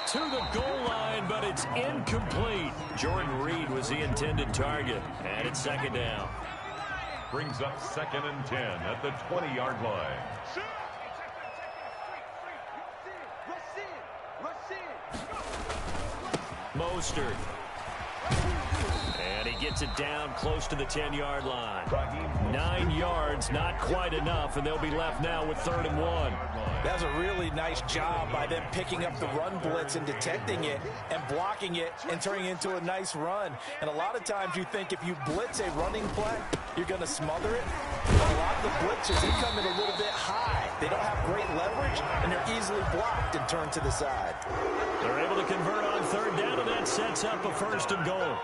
To the goal line, but it's incomplete. Jordan Reed was the intended target. And it's second down. Brings up 2nd and 10 at the 20-yard line. Mostert. And he gets it down close to the 10-yard line. 9 yards, not quite enough, and they'll be left now with 3rd and 1. That was a really nice job by them picking up the run blitz and detecting it and blocking it and turning it into a nice run. And a lot of times you think if you blitz a running play, you're going to smother it. But a lot of the blitzers, they come in a little bit high. They don't have great leverage, and they're easily blocked and turned to the side. They're able to convert on 3rd down, and that sets up a 1st and goal.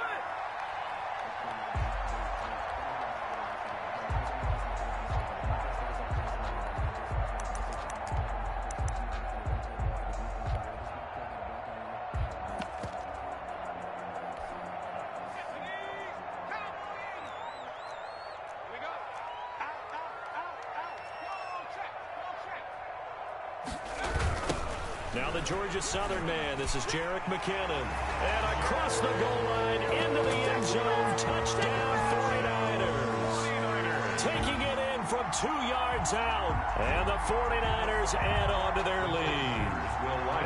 Now the Georgia Southern man. This is Jerick McKinnon. And across the goal line, into the end zone. Touchdown, 49ers. Taking it in from 2 yards out. And the 49ers add on to their lead.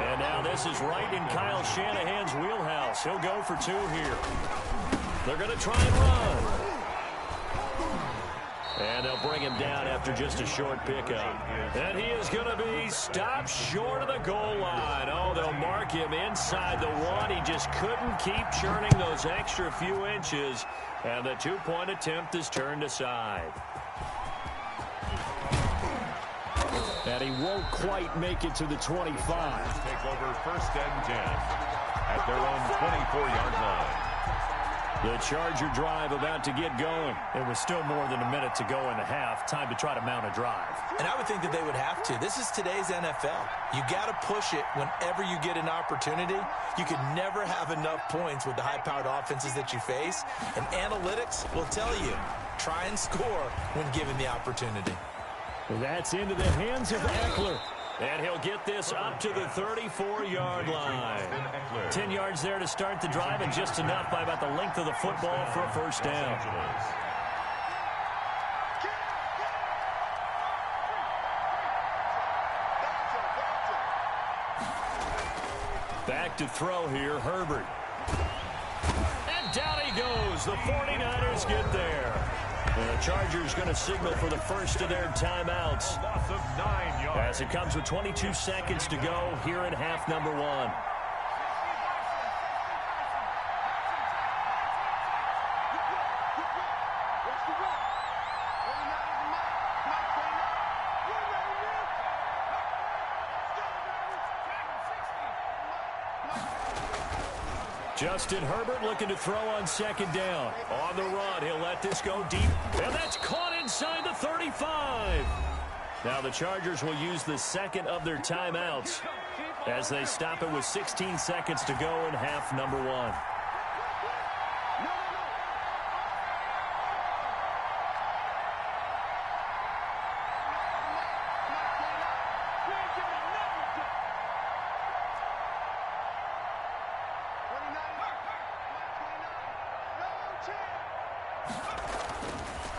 And now this is right in Kyle Shanahan's wheelhouse. He'll go for 2 here. They're going to try and run. And they'll bring him down after just a short pickup. And he is going to be stopped short of the goal line. Oh, they'll mark him inside the 1. He just couldn't keep churning those extra few inches. And the 2-point attempt is turned aside. And he won't quite make it to the 25. Take over 1st and 10 at their own 24-yard line. The Charger drive about to get going. It was still more than a minute to go in the half. Time to try to mount a drive. And I would think that they would have to. This is today's NFL. You got to push it whenever you get an opportunity. You can never have enough points with the high-powered offenses that you face. And analytics will tell you, try and score when given the opportunity. That's into the hands of Eckler. And he'll get this up to the 34-yard line. 10 yards there to start the drive, and just enough by about the length of the football for a 1st down. Back to throw here, Herbert. And down he goes. The 49ers get there. And the Chargers going to signal for the first of their timeouts. Loss of 9 yards. As it comes with 22 seconds to go here in half number 1. Justin Herbert looking to throw on 2nd down. On the run, he'll let this go deep. And that's caught inside the 35. Now the Chargers will use the 2nd of their timeouts as they stop it with 16 seconds to go in half number 1.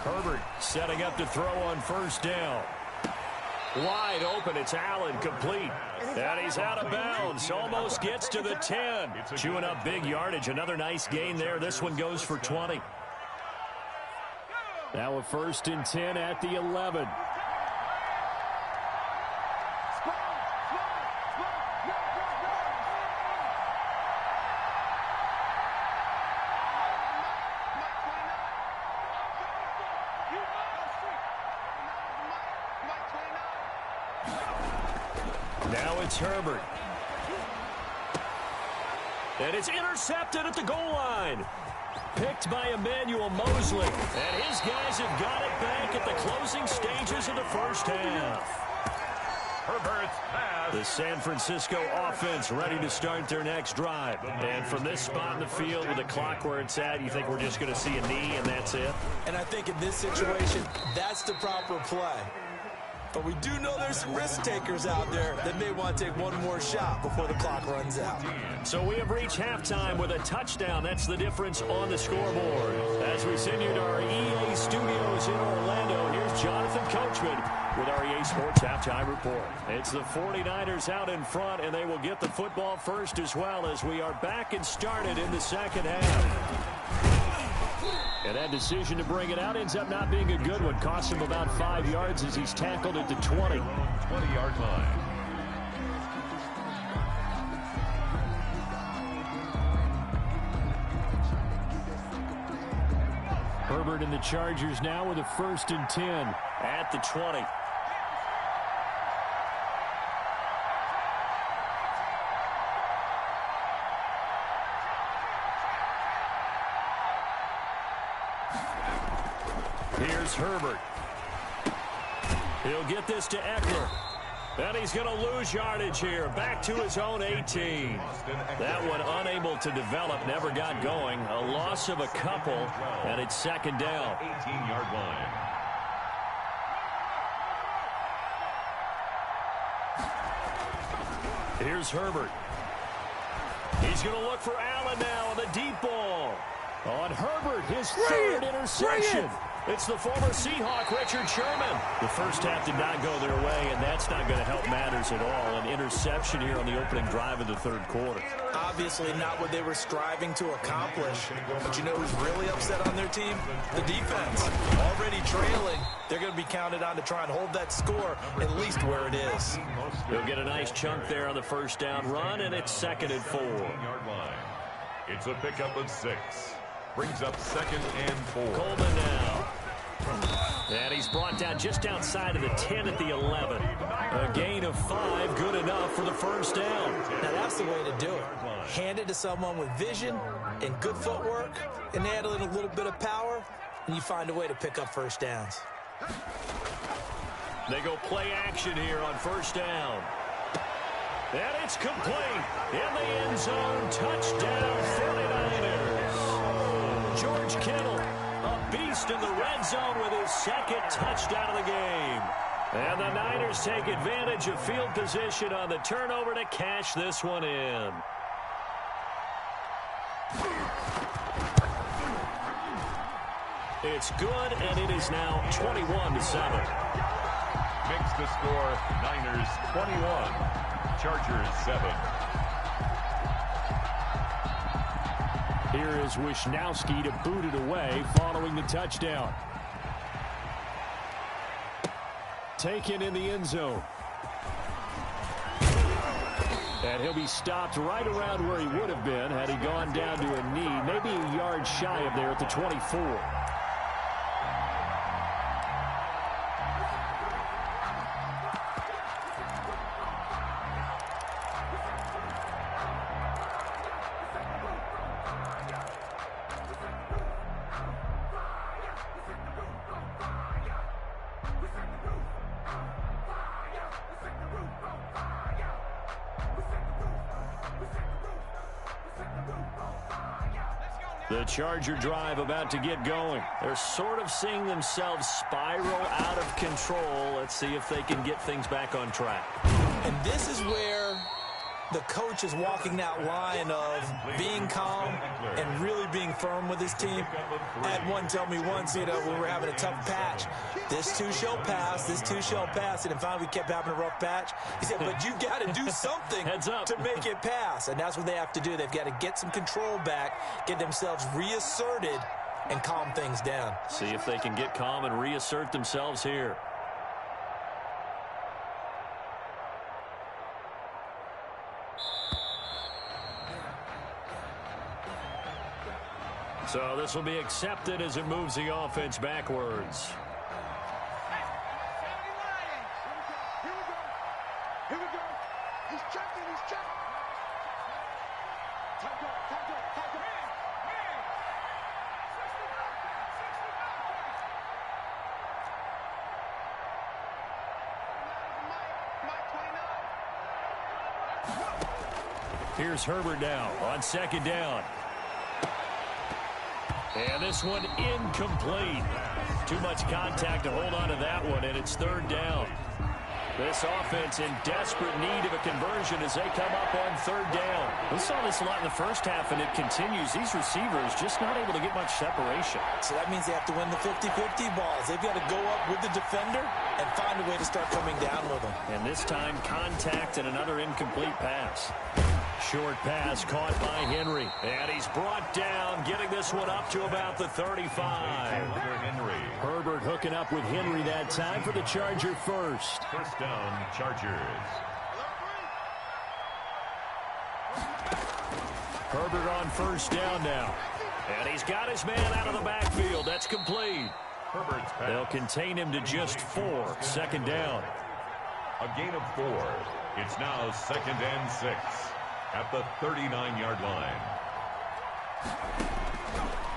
Herbert setting up to throw on 1st down. Wide open, it's Allen, complete. And he's out of bounds, almost gets to the 10. Chewing up big yardage, another nice gain there. This one goes for 20. Now a 1st and 10 at the 11. Now it's Herbert. And it's intercepted at the goal line. Picked by Emmanuel Mosley. And his guys have got it back at the closing stages of the first half. Herbert's pass. The San Francisco offense ready to start their next drive. And from this spot in the field with the clock where it's at, you think we're just going to see a knee and that's it? And I think in this situation, that's the proper play. But we do know there's some risk takers out there that may want to take one more shot before the clock runs out. So we have reached halftime with a touchdown. That's the difference on the scoreboard. As we send you to our EA studios in Orlando, here's Jonathan Coachman with our EA Sports Halftime Report. It's the 49ers out in front, and they will get the football first as well as we are back and started in the second half. And that decision to bring it out ends up not being a good one. Costs him about 5 yards as he's tackled at the 20. 20-yard line. Herbert and the Chargers now with a 1st and 10 at the 20. Here's Herbert. He'll get this to Eckler. And he's going to lose yardage here. Back to his own 18. That one unable to develop, never got going. A loss of a couple, and it's second down. 18-yard line. Here's Herbert. He's going to look for Allen now on the deep ball. On Herbert, his third interception. It's the former Seahawk, Richard Sherman. The first half did not go their way, and that's not going to help matters at all. An interception here on the opening drive of the third quarter. Obviously not what they were striving to accomplish. But you know who's really upset on their team? The defense. Already trailing. They're going to be counted on to try and hold that score at least where it is. They'll get a nice chunk there on the first down run, and it's 2nd and 4. 18-yard line. It's a pickup of 6. Brings up 2nd and 4. Coleman now. And he's brought down just outside of the 10 at the 11. A gain of 5, good enough for the first down. Now that's the way to do it. Hand it to someone with vision and good footwork, and add in a little bit of power, and you find a way to pick up first downs. They go play action here on first down. And it's complete. In the end zone, touchdown 49ers. George Kittle, a beast in the red zone with his 2nd touchdown of the game. And the Niners take advantage of field position on the turnover to cash this one in. It's good, and it is now 21-7. Makes the score Niners 21, Chargers 7. Here is Wisnowski to boot it away following the touchdown. Taken in the end zone. And he'll be stopped right around where he would have been had he gone down to a knee, maybe a yard shy of there at the 24. The Charger drive about to get going. They're sort of seeing themselves spiral out of control. Let's see if they can get things back on track. And this is where the coach is walking that line of being calm and really being firm with his team. I had one tell me once, when we were having a tough patch, this too shall pass, this too shall pass. And finally we kept having a rough patch. He said, but you got to do something to make it pass. And that's what they have to do. They've got to get some control back, get themselves reasserted, and calm things down. See if they can get calm and reassert themselves here. So this will be accepted as it moves the offense backwards. Here we go. He's checking. Time go. Mike Here's Herbert now on second down. And this one incomplete. Too much contact to hold on to that one, and it's third down. This offense in desperate need of a conversion as they come up on third down. We saw this a lot in the first half, and it continues. These receivers just not able to get much separation. So that means they have to win the 50-50 balls. They've got to go up with the defender and find a way to start coming down with them. And this time, contact and another incomplete pass. Short pass caught by Henry. And he's brought down, getting this one up to about the 35. Herbert hooking up with Henry that time for the Charger first. First down, Chargers. Herbert on first down now. And he's got his man out of the backfield. That's complete. Herbert's pass. They'll contain him to just 4. Second down. A gain of 4. It's now 2nd and 6 at the 39-yard line.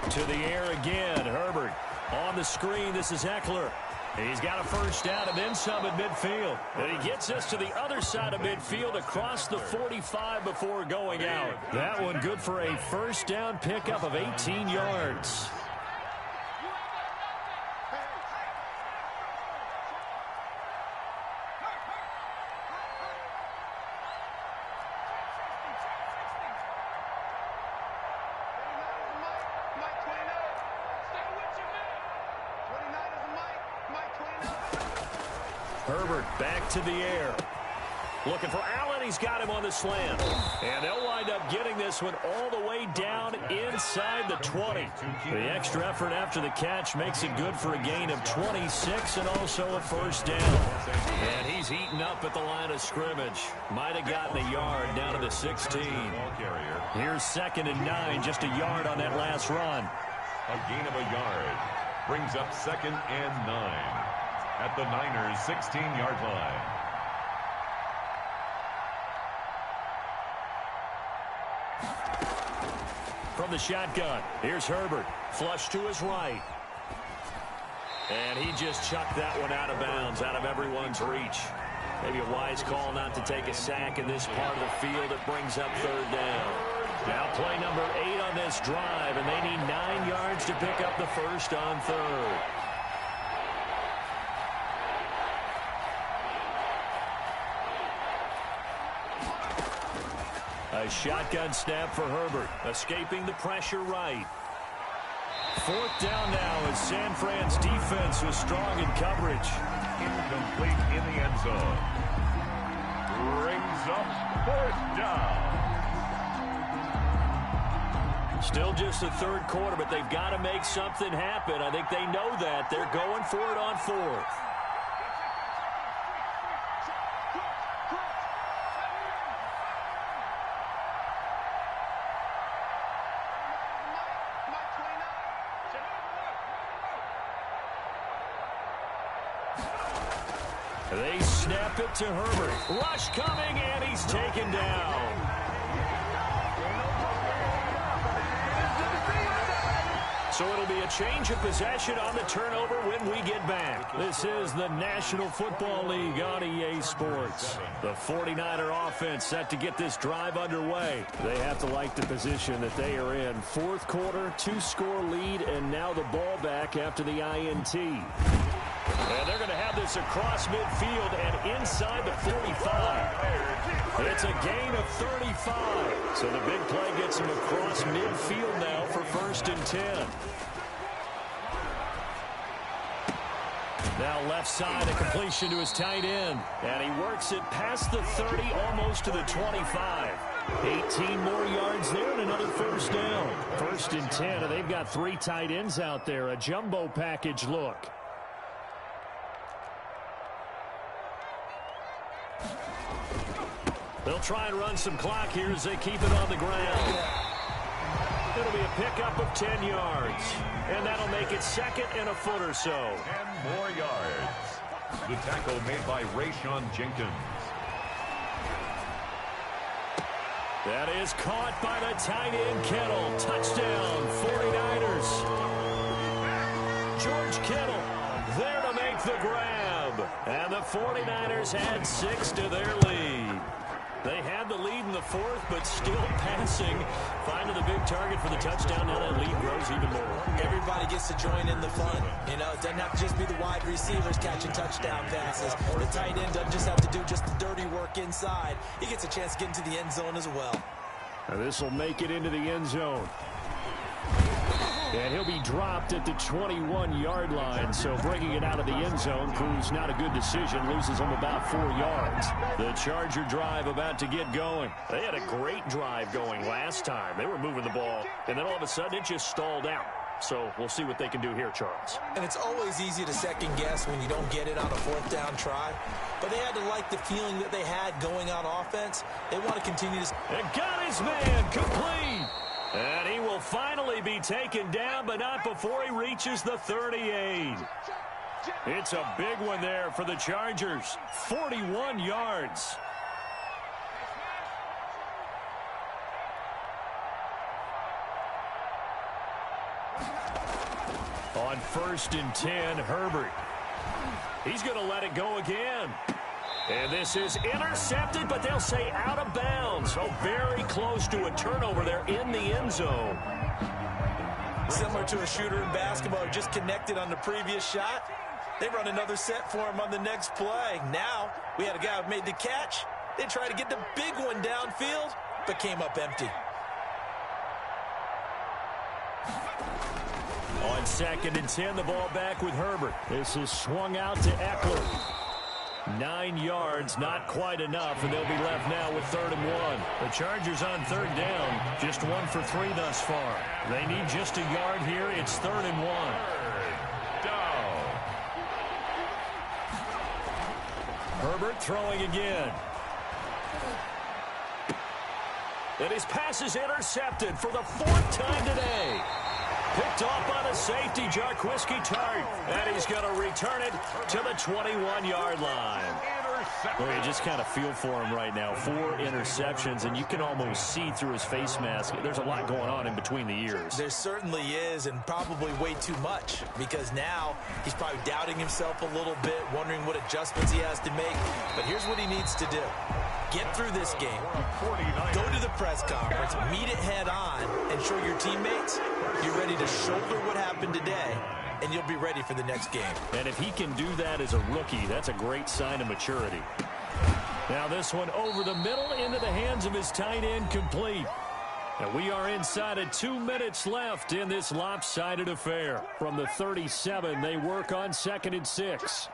To the air again, Herbert. On the screen, this is Eckler. He's got a first down and then some at midfield. And he gets us to the other side of midfield across the 45 before going out. That one good for a first down pickup of 18 yards. Herbert back to the air. Looking for Allen. He's got him on the slant. And they'll wind up getting this one all the way down inside the 20. The extra effort after the catch makes it good for a gain of 26 and also a first down. And he's eaten up at the line of scrimmage. Might have gotten a yard down to the 16. Here's 2nd and 9, just a yard on that last run. A gain of a yard brings up 2nd and 9 at the Niners' 16-yard line. From the shotgun, here's Herbert. Flush to his right. And he just chucked that one out of bounds, out of everyone's reach. Maybe a wise call not to take a sack in this part of the field. It brings up third down. Now play number 8 on this drive, and they need 9 yards to pick up the first on third. A shotgun snap for Herbert, escaping the pressure right. 4th down now as San Fran's defense was strong in coverage. Incomplete in the end zone. Brings up 4th down. Still just the third quarter, but they've got to make something happen. I think they know that. They're going for it on 4th. They snap it to Herbert. Rush coming, and he's taken down. So it'll be a change of possession on the turnover when we get back. This is the National Football League on EA Sports. The 49er offense set to get this drive underway. They have to like the position that they are in. 4th quarter, 2-score lead, and now the ball back after the INT. And they're going to have this across midfield and inside the 45. It's a gain of 35. So the big play gets him across midfield now for 1st and 10. Now left side, a completion to his tight end. And he works it past the 30, almost to the 25. 18 more yards there and another first down. 1st and 10, and they've got 3 tight ends out there. A jumbo package look. They'll try and run some clock here as they keep it on the ground. It'll be a pickup of 10 yards. And that'll make it 2nd and a foot or so. 10 more yards. The tackle made by Rayshon Jenkins. That is caught by the tight end Kittle. Touchdown, 49ers. George Kittle there to make the grab. And the 49ers add 6 to their lead. They had the lead in the fourth, but still passing. Finding the big target for the touchdown. Now that lead grows even more. Everybody gets to join in the fun. You know, it doesn't have to just be the wide receivers catching touchdown passes. The tight end doesn't just have to do just the dirty work inside. He gets a chance to get into the end zone as well. Now this will make it into the end zone. And he'll be dropped at the 21-yard line, so bringing it out of the end zone proves not a good decision, loses him about 4 yards. The Charger drive about to get going. They had a great drive going last time. They were moving the ball, and then all of a sudden it just stalled out. So we'll see what they can do here, Charles. And it's always easy to second guess when you don't get it on a fourth down try. But they had to like the feeling that they had going on offense. They want to continue to... And got his man complete. And he will finally be taken down, but not before he reaches the 38. It's a big one there for the Chargers. 41 yards. On 1st and 10, Herbert. He's going to let it go again. And this is intercepted, but they'll say out of bounds. So very close to a turnover there in the end zone. Similar to a shooter in basketball who just connected on the previous shot. They run another set for him on the next play. Now, we had a guy who made the catch. They tried to get the big one downfield, but came up empty. On 2nd and 10, the ball back with Herbert. This is swung out to Eckler. 9 yards, not quite enough, and they'll be left now with 3rd and 1. The Chargers on 3rd down, just 1 for 3 thus far. They need just a yard here. It's 3rd and 1. Down. Herbert throwing again. And his pass is intercepted for the 4th time today. Picked off by the safety, Jarquiski Tart. And he's going to return it to the 21-yard line. Well, you just kind of feel for him right now. 4 interceptions, and you can almost see through his face mask. There's a lot going on in between the ears. There certainly is, and probably way too much, because now he's probably doubting himself a little bit, wondering what adjustments he has to make. But here's what he needs to do. Get through this game, go to the press conference, meet it head on, and show your teammates you're ready to shoulder what happened today, and you'll be ready for the next game. And if he can do that as a rookie, that's a great sign of maturity. Now this one over the middle into the hands of his tight end, complete. And we are inside of 2 minutes left in this lopsided affair. From the 37, they work on 2nd and 6.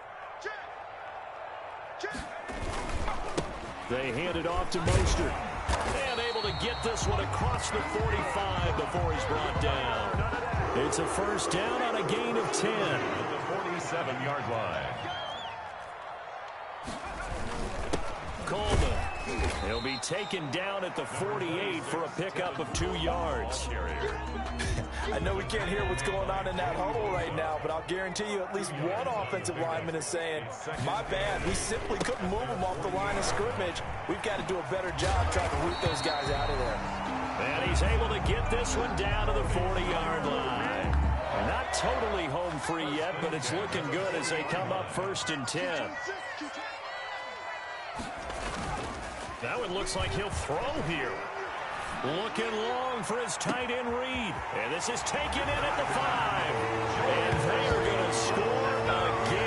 They hand it off to Mostert. And able to get this one across the 45 before he's brought down. It's a 1st down on a gain of 10. At the 47-yard line. Coleman. He'll be taken down at the 48 for a pickup of 2 yards. I know we can't hear what's going on in that huddle right now, but I'll guarantee you at least one offensive lineman is saying, my bad, we simply couldn't move them off the line of scrimmage. We've got to do a better job trying to root those guys out of there. And he's able to get this one down to the 40-yard line. Not totally home free yet, but it's looking good as they come up 1st and 10. That one looks like he'll throw here. Looking long for his tight end Reed. And this is taken in at the 5. And they are going to score again.